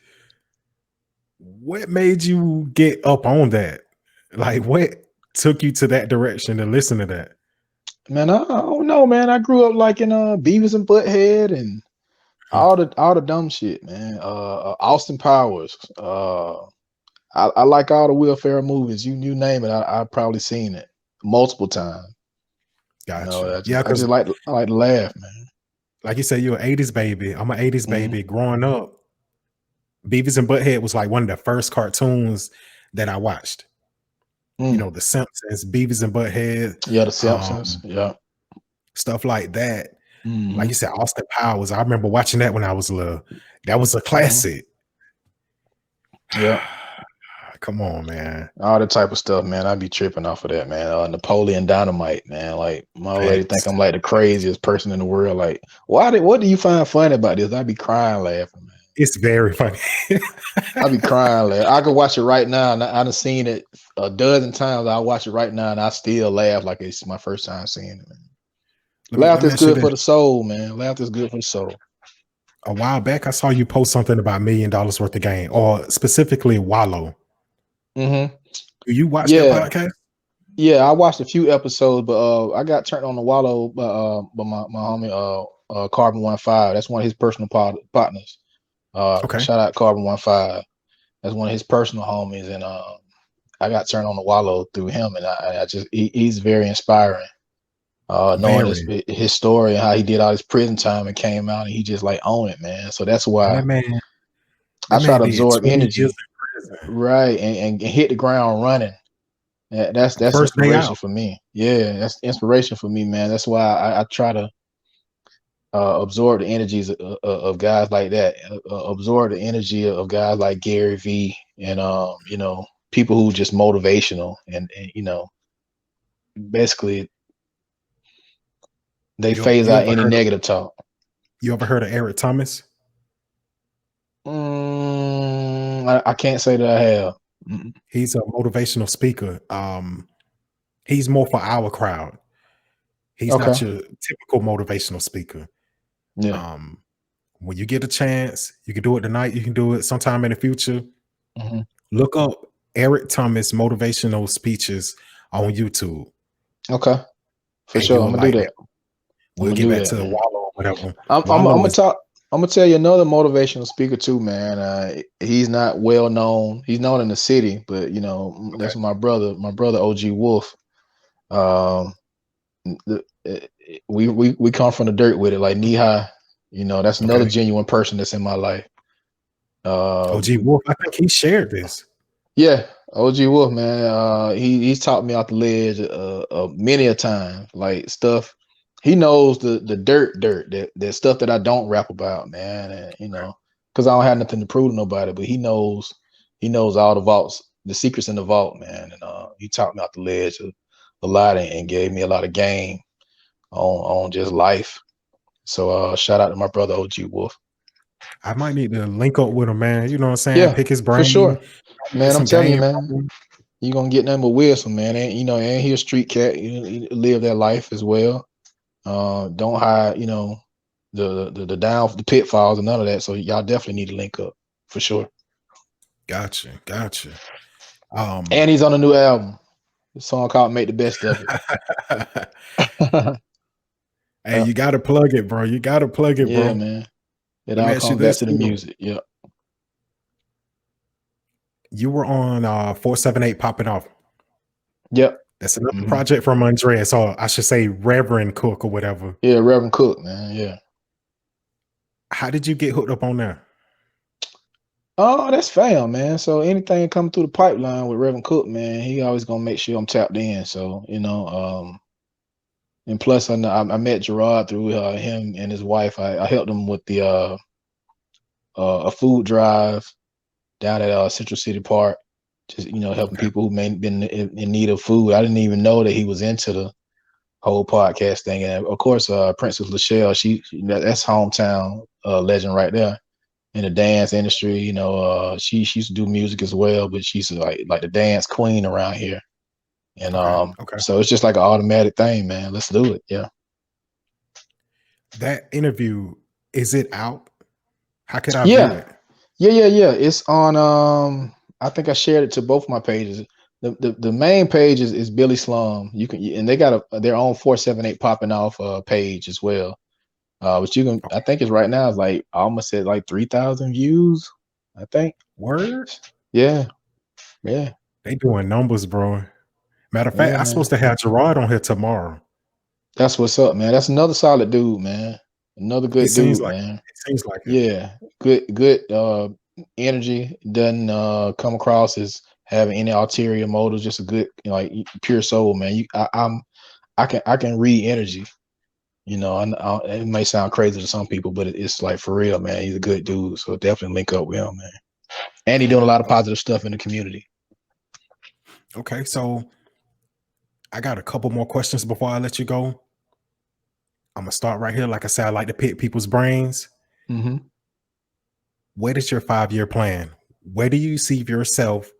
what made you get up on that? Like, what took you to that direction to listen to that? Man, I don't know, man. I grew up liking Beavis and Butthead and Hmm. all the dumb shit, man. Austin Powers. I like all the Will Ferrell movies. You name it, I've probably seen it multiple times. You know, Gotcha. Yeah, I because just I like to laugh, man. like you said, you're an '80s baby. I'm an '80s Hmm. baby. Growing up, Beavis and Butthead was like one of the first cartoons that I watched. Mm. The Simpsons, Beavis and Butthead, Yeah, The Simpsons. Yeah. stuff like that. Like Hmm. you said, Austin Powers. I remember watching that when I was little. That was a Hmm. classic. Yeah. Come on, man. All that type of stuff, man. I be tripping off of that, man. Napoleon Dynamite, man. Like my old lady think Facts. I'm like the craziest person in the world. Like, what do you find funny about this? I be crying laughing, man. It's very funny. I be crying laughing. I could watch it right now, and I done seen it a dozen times. I watch it right now, and I still laugh like it's my first time seeing it, man. Let Laughter me is ask you good this. for the soul, man. Laughter is good for the soul. A while back, I saw you post something about $1 million worth of game, or specifically Wallow. Hmm. Do you watch that Yeah, podcast? yeah. I watched a few episodes, but I got turned on the Wallow by my homie Carbon 15. That's one of his personal partners. Okay. Shout out Carbon 15. That's one of his personal homies, and I got turned on the Wallow through him, and I just he's very inspiring. Knowing Very. his story and how he did all his prison time and came out and he just like owned it, man. So that's And why I that try man to did absorb 20 years energy, in prison. right, and hit the ground running. That's First day inspiration out. for me. Yeah, that's inspiration for me, man. That's why I try to absorb the energies of guys like that. Absorb the energy of guys like Gary V and people who just motivational and basically they phase You out ever any heard of negative talk. Eric Thomas? I can't say that I have. Mm. He's a motivational speaker. He's more for our crowd. He's Okay. not your typical motivational speaker. Yeah. Um, when you get a chance, you can do it tonight. You can do it sometime in the future. Hmm. Look up Eric Thomas motivational speeches on YouTube. Okay, for and sure. you'll I'm gonna like do that. that. I'm We'll gonna get do back that, to man. Wallow or whatever. I'm Wallow gonna is talk. I'm gonna tell you another motivational speaker too, man. He's not well known. He's known in the city, but okay. that's my brother. My brother OG Wolf. Um, we come from the dirt with it, like knee high. That's another Okay. genuine person that's in my life. OG Wolf, I think he shared this. Yeah, OG Wolf, man. He's talked me off the ledge many a time. Like stuff, he knows the dirt, that stuff that I don't rap about, man. And because I don't have nothing to prove to nobody, but he knows all the vaults, the secrets in the vault, man. And he talked me off the ledge a lot and gave me a lot of game on just life. So shout out to my brother OG Wolf. I might need to link up with him, man. You know what I'm saying? Yeah, Pick his for brain, sure, get man. I'm some telling you, game man. from him. You gonna get nothing but wisdom, man. And he a street cat. He live that life as well. Don't hide, the pitfalls and none of that. So y'all definitely need to link up for sure. Gotcha. Um, And he's on a new album, a song called "Make the Best of It." hey, you gotta plug it, bro. You gotta plug it, Yeah, bro. man. It Let me all ask you comes back this to the too. music. Yeah. You were on 478 popping off. Yep. That's another hmm project from Andreas, or I should say Reverend Cook or whatever. Yeah, Reverend Cook, man. Yeah. How did you get hooked up on there? Oh, that's fam, man. So anything come through the pipeline with Reverend Cook, man, he always gonna make sure I'm tapped in. So and plus, I met Gerard through him and his wife. I helped him with the a food drive down at Central City Park, just helping Okay. people who may been in need of food. I didn't even know that he was into the whole podcast thing. And of course, Princess Lachelle, that's hometown legend right there in the dance industry. She used to do music as well, but she's like the dance queen around here. And Okay. so it's just like an automatic thing, man. Let's do it. Yeah. That interview, is it out? How could I view Yeah. it? Yeah. It's on I think I shared it to both my pages. The main page is Billy Slum. And they got their own 478 popping off page as well. But you can I Okay. think it's right now it's like I almost said like 3,000 views, I think. Word? Yeah. Yeah. They doing numbers, bro. Matter of fact, Yeah, I'm man. supposed to have Gerard on here tomorrow. That's what's up, man. That's another solid dude, man. Another It good seems dude, like man. it. It seems like it. Yeah. Good energy. Doesn't come across as having any ulterior motives, just a good, like pure soul, man. I can read energy. It may sound crazy to some people, but it's like for real, man. He's a good dude, so definitely link up with him, man. And he's doing a lot of positive stuff in the community. Okay, so I got a couple more questions before I let you go. I'm gonna start right here. Like I said, I like to pick people's brains. hmm What is your 5-year plan? Where do you see yourself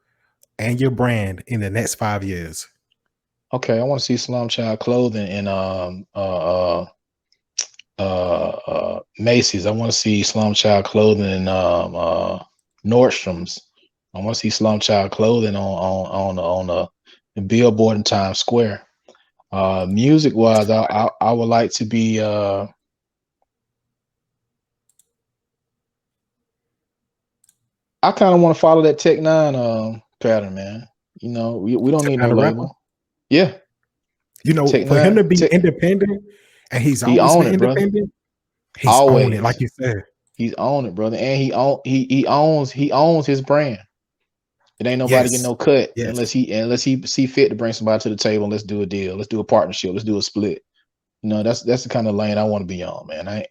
and your brand in the next 5 years? Okay, I want to see Slum Child clothing in Macy's. I want to see Slum Child clothing in Nordstrom's. I want to see Slum Child clothing on the billboard in Times Square. Music wise, I would like to be I kind of want to follow that Tech Nine pattern, man. We don't need no Kind of rapper. label. Yeah, You know, Tech for him Nine, to be independent, and he's he always own been it, brother. independent, he's on it, like Always, you said. he's on it, brother, and he owns his brand. It ain't nobody getting Yes. no cut Yes. unless he see fit to bring somebody to the table. And let's do a deal. Let's do a partnership. Let's do a split. That's the kind of lane I want to be on, man.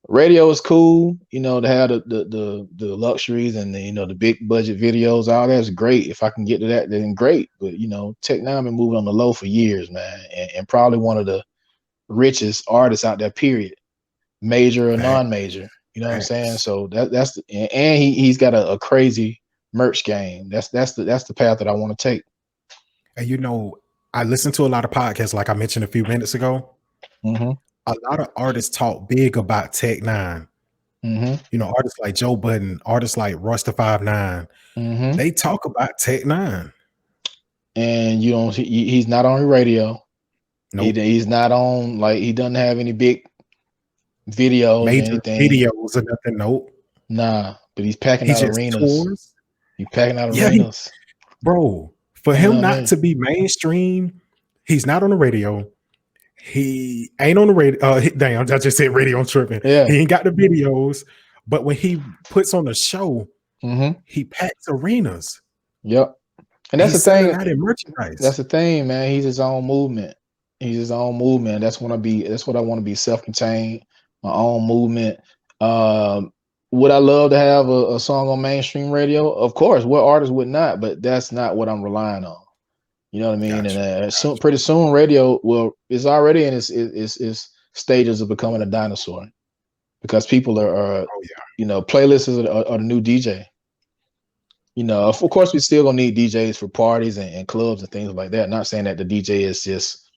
Radio is cool. To have the luxuries and the big budget videos. All that's great. If I can get to that, then great. But Tech Nine been moving on the low for years, man, and probably one of the richest artists out there. Period. Major or Facts. non-major. You know what I'm saying? Facts. So and he's got a crazy merch game. That's the path that I want to take. And I listen to a lot of podcasts, like I mentioned a few minutes ago. Mm-hmm. A lot of artists talk big about Tech Nine. Mm-hmm. Artists like Joe Budden, artists like Rusta 59. Mm-hmm. They talk about Tech Nine. And he's not on the radio. Nope. He's not on, like, he doesn't have any big videos or Major anything. videos or nothing. Nope. Nah, but he's packing He out just arenas. tours. He's packing out Yeah, arenas. bro. For You know him what I not mean? to be mainstream, he's not on the radio. He ain't on the radio. Damn, I just said radio. I'm tripping. Yeah. He ain't got the videos, but when he puts on a show, Mm-hmm. he packs arenas. Yep. And that's the He's selling thing. out in merchandise. That's the thing, man. He's his own movement. He's his own movement. That's what I want to be, self-contained, my own movement. Would I love to have a song on mainstream radio? Of course. What artist would not? But that's not what I'm relying on. You know what I mean? Gotcha. And pretty soon, radio is already in its stages of becoming a dinosaur, because people are Oh yeah. you know, playlists are the new DJ. You know, of course, we still gonna need DJs for parties and clubs and things like that. Not saying that the DJ is just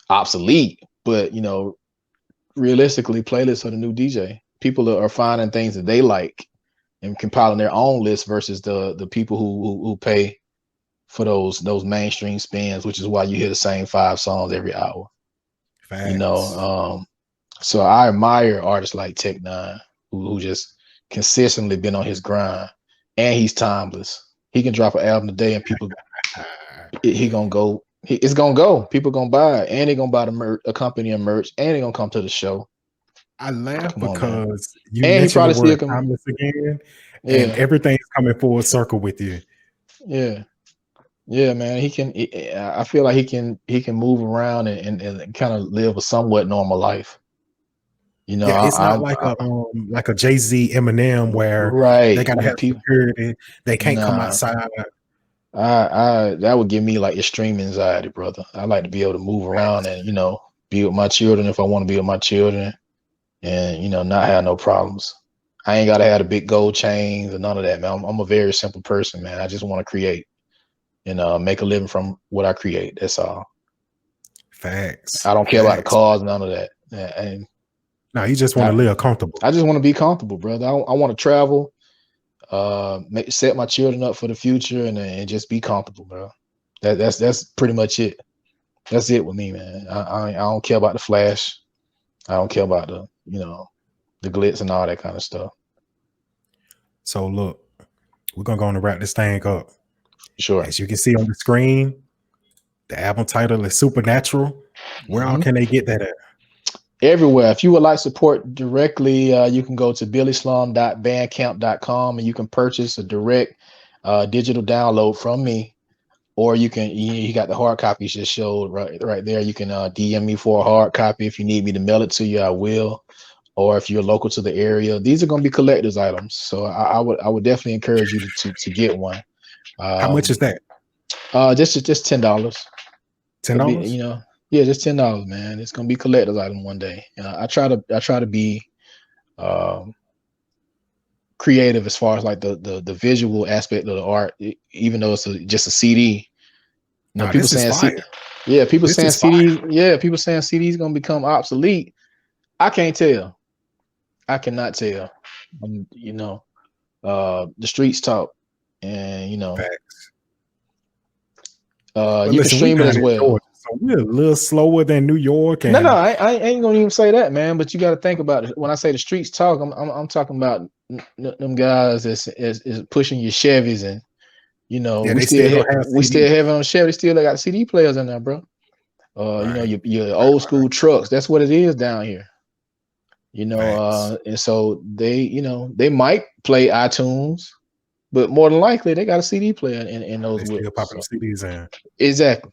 obsolete, but you know, realistically, playlists are the new DJ. People are finding things that they like and compiling their own list versus the people who pay for those mainstream spins, which is why you hear the same 5 songs every hour. Facts. You know, so I admire artists like Tech9 who just consistently been on his grind, and he's timeless. He can drop an album today and people he gonna go. It's gonna go. People gonna buy it, and they're gonna buy the merch, accompanying merch, and they're gonna come to the show. I laugh Come on, man. because you And he mentioned the probably still word can. timeless again, and Yeah, everything's coming full circle with you. yeah, yeah, man. He can. I feel like he can move around and kind of live a somewhat normal life. You know, Yeah, it's not like a Jay-Z Eminem where they right. gotta When have people, security, they can't come nah, outside. I that would give me like extreme anxiety, brother. I like to be able to move around and, you know, be with my children if I want to be with my children, and, you know, not have no problems. I ain't gotta have the big gold chains and none of that, man. I'm a very simple person, man. I just want to create and make a living from what I create. That's all. Facts. I don't care about the Facts. cars, none of that. And No, you just want to live comfortable. I just want to be comfortable, brother. I want to travel, set my children up for the future, and just be comfortable, bro. That's pretty much it. That's it with me, man. I don't care about the flash. I don't care about the, you know, the glitz and all that kind of stuff. So look, we're gonna go on and wrap this thing up. Sure. As you can see on the screen, the album title is Supernatural. Where all can they get that at? Everywhere. If you would like support directly, you can go to billyslum.bandcamp.com and you can purchase a direct digital download from me, or you got the hard copies just showed right there. You can DM me for a hard copy. If you need me to mail it to you, I will. Or if you're local to the area, these are going to be collector's items. So I would definitely encourage you to get one. How much is that? Just $10. $10? You know, yeah, just $10, man. It's gonna be collector's item one day. I try to be creative as far as like the visual aspect of the art, even though it's just a CD. No, People saying people saying CDs, people saying CDs gonna become obsolete. I can't tell. I cannot tell. You know, the streets talk, and you know, you can stream it as well. Georgia, so we're a little slower than New York. And No, I ain't gonna even say that, man. But you got to think about it. When I say the streets talk, I'm talking about them guys that's is pushing your Chevys, and you know, we still have on Chevy. Still got CD players in there, bro. You know, your old school trucks. That's what it is down here. You know, and so they might play iTunes, but more than likely they got a CD player in those. They still popping CDs in. Exactly.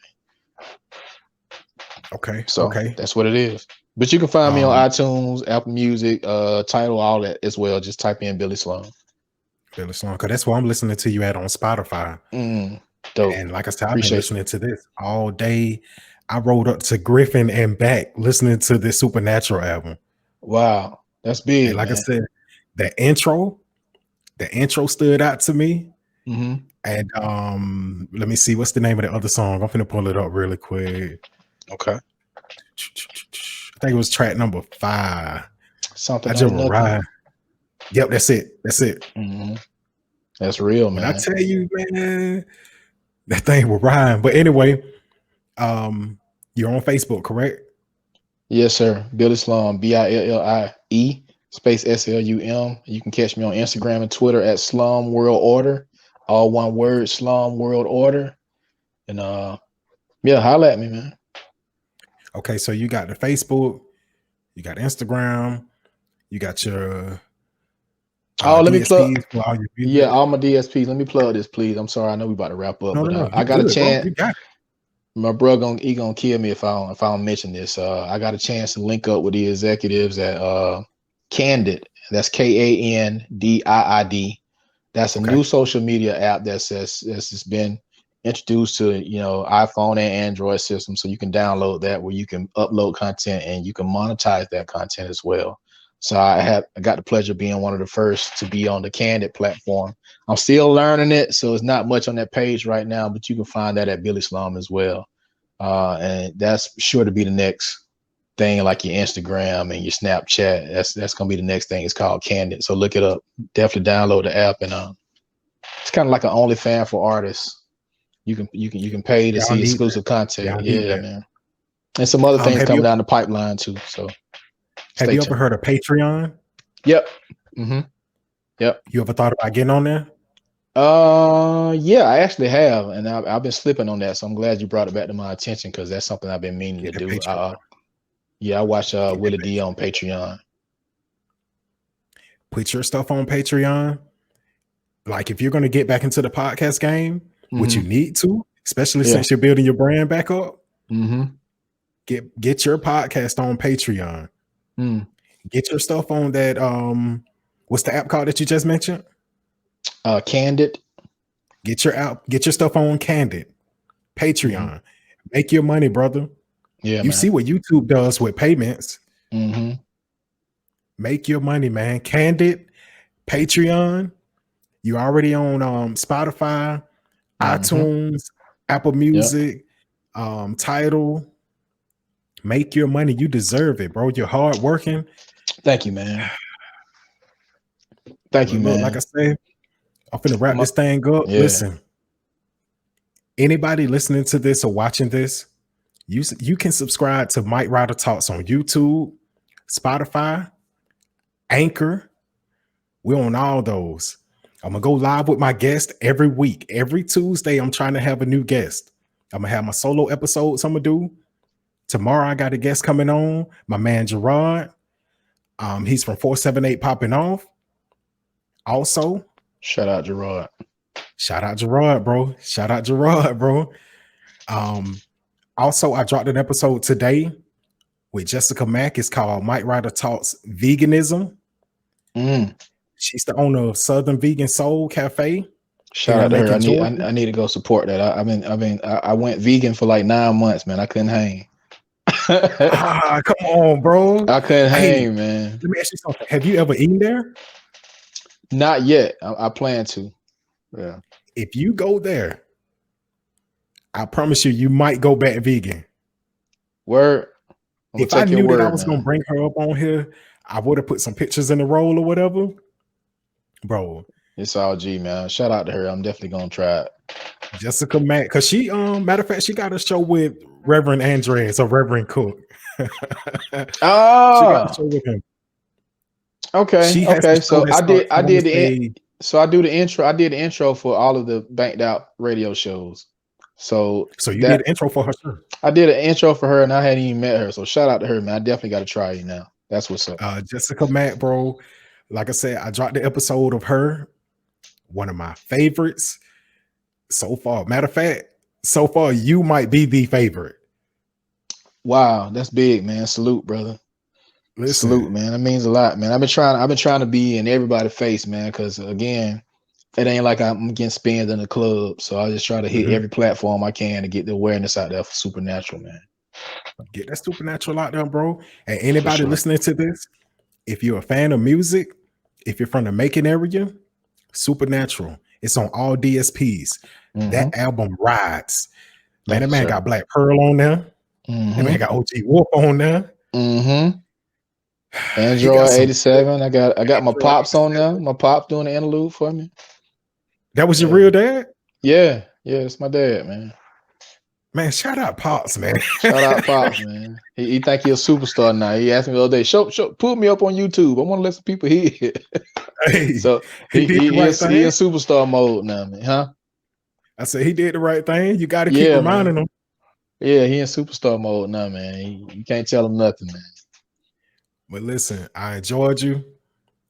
Okay. So that's what it is. But you can find me on iTunes, Apple Music, Tidal, all that as well. Just type in Billy Slum. Billy Slum, because that's where I'm listening to you at on Spotify. Dope. And like I said, I've been listening to this all day. I rode up to Griffin and back listening to this Supernatural album. Wow, that's big. And like I said, the intro stood out to me. And let me see, what's the name of the other song? I'm gonna pull it up really quick. Okay. I think it was track number 5. Something. I just ride. Yep, that's it. That's real, man. When I tell you, man, that thing will rhyme. But anyway, You're on Facebook, correct? Yes, sir. Billy Slum, BILLIE space SLUM. You can catch me on Instagram and Twitter at Slum World Order. All one word, Slum World Order. And yeah, holla at me, man. Okay, so you got the Facebook, you got Instagram, you got your Oh, let me plug. DSPs for all your Yeah, music. all my DSPs. Let me plug this, please. I'm sorry, I know we about to wrap up, No, but no, no. I You got a good, bro. chance. You got it. My bro gonna kill me if I don't mention this. I got a chance to link up with the executives at Candid. That's KANDIID. That's a Okay. new social media app that's just been introduced to iPhone and Android systems. So you can download that where you can upload content and you can monetize that content as well. So I got the pleasure of being one of the first to be on the Candid platform. I'm still learning it, so it's not much on that page right now, but you can find that at Billy Slum as well. And that's sure to be the next thing, like your Instagram and your Snapchat. That's gonna be the next thing. It's called Candid. So look it up. Definitely download the app, and it's kind of like an OnlyFans for artists. You can pay to Y'all see need exclusive that. content. Y'all need Yeah, that. man. And some other things Have coming you down the pipeline too. So have stay you ever tuned. heard of Patreon? Yep. Mm-hmm. Yep. You ever thought about getting on there? Yeah, I actually have, and I've been slipping on that. So I'm glad you brought it back to my attention because that's something I've been meaning to Get that do. Patreon. Yeah, I watch Get that Willie D Patreon. on Patreon. Put your stuff on Patreon. Like if you're going to get back into the podcast game, which you need to, especially Yeah. since you're building your brand back up, Mm-hmm. get your podcast on Patreon. Mm. Get your stuff on that. What's the app called that you just mentioned? Candid. Get your stuff on Candid. Patreon. Make your money, brother. Yeah, You man. see what YouTube does with payments. Mm-hmm. Make your money, man. Candid, Patreon. You already on Spotify, iTunes, Apple Music, Tidal. Make your money. You deserve it, bro. You're hard working. Thank you, man. Thank you, Look, man. like I say, I'm finna wrap this thing up. Yeah. Listen, anybody listening to this or watching this, you can subscribe to Mike Ryder Talks on YouTube, Spotify, Anchor. We're on all those. I'm gonna go live with my guest every week. Every Tuesday, I'm trying to have a new guest. I'm gonna have my solo episodes I'm gonna do. Tomorrow, I got a guest coming on, my man Gerard. He's from 478 Popping Off. Also, shout out Gerard. Shout out Gerard, bro. Shout out Gerard, bro. Also, I dropped an episode today with Jessica Mack. It's called Mike Ryder Talks Veganism. She's the owner of Southern Vegan Soul Cafe. Shout out to her. I need to go support that. I went vegan for like 9 months, man. I couldn't hang. Come on, bro. I couldn't hang, man. Let me ask you something. Have you ever eaten there? Not yet. I plan to. Yeah. If you go there, I promise you might go back vegan. Word. If I knew that I was gonna bring her up on here, I would have put some pictures in the roll or whatever. Bro. It's all G, man. Shout out to her. I'm definitely gonna try it. Jessica Mack, because she matter of fact, she got a show with Reverend Andreas or Reverend Cook. She got a show with him. Okay. So I did the intro. I did the intro for all of the banked out radio shows. So you did an intro for her, sir. I did an intro for her and I hadn't even met her. So shout out to her, man. I definitely got to try you now. That's what's up. Jessica Mack, bro. Like I said, I dropped the episode of her. One of my favorites so far. Matter of fact, so far you might be the favorite. Wow, that's big, man. Salute, brother. Listen. Salute, man. That means a lot, man. I've been trying to be in everybody's face, man. Because again, it ain't like I'm getting spins in the club. So I just try to hit every platform I can to get the awareness out there for Supernatural, man. Get that Supernatural out there, bro. And anybody listening to this, if you're a fan of music, if you're from the Macon area, Supernatural. It's on all DSPs. That album rides. Man, that man got Black Pearl on there. That man got OG Wolf on there. Android 87. I got my pops on there. My pop doing the interlude for me. That was your real dad? Yeah, it's my dad, man. Man, shout out Pops, man. Shout out Pops, man. He think he a superstar now. He asked me the other day, show, put me up on YouTube. I want to let some people hear it. Hey, So he did the right he thing. in superstar mode now, man. Huh? I said he did the right thing. You got to keep Yeah, reminding man. him. Yeah, he in superstar mode now, man. You can't tell him nothing, man. But listen, I enjoyed you.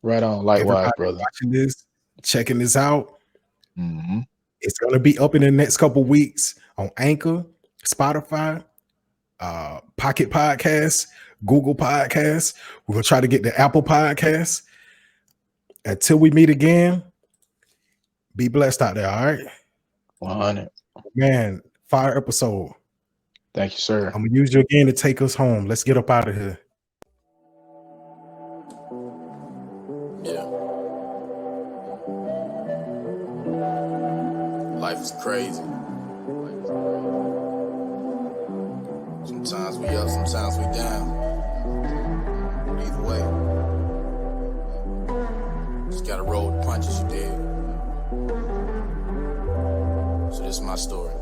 Right on. Likewise, Everybody brother. watching this, checking this out. Mm-hmm. It's going to be up in the next couple weeks on Anchor, Spotify, Pocket Podcasts, Google Podcasts. We're going to try to get the Apple Podcasts. Until we meet again, be blessed out there, all right? 100. Man, fire episode. Thank you, sir. I'm going to use you again to take us home. Let's get up out of here. Yeah. Life is crazy. Sometimes we up, sometimes we down. Either way, just gotta roll with the punches, you dig? So this is my story.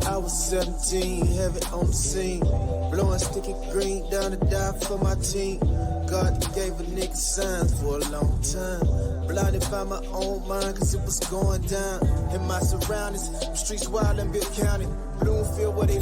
I was 17, heavy on the scene, blowing sticky green down to die for my team. God gave a nigga signs for a long time. Blinded by my own mind, cause it was going down. In my surroundings, the streets wild in Bibb County. Bloomfield where they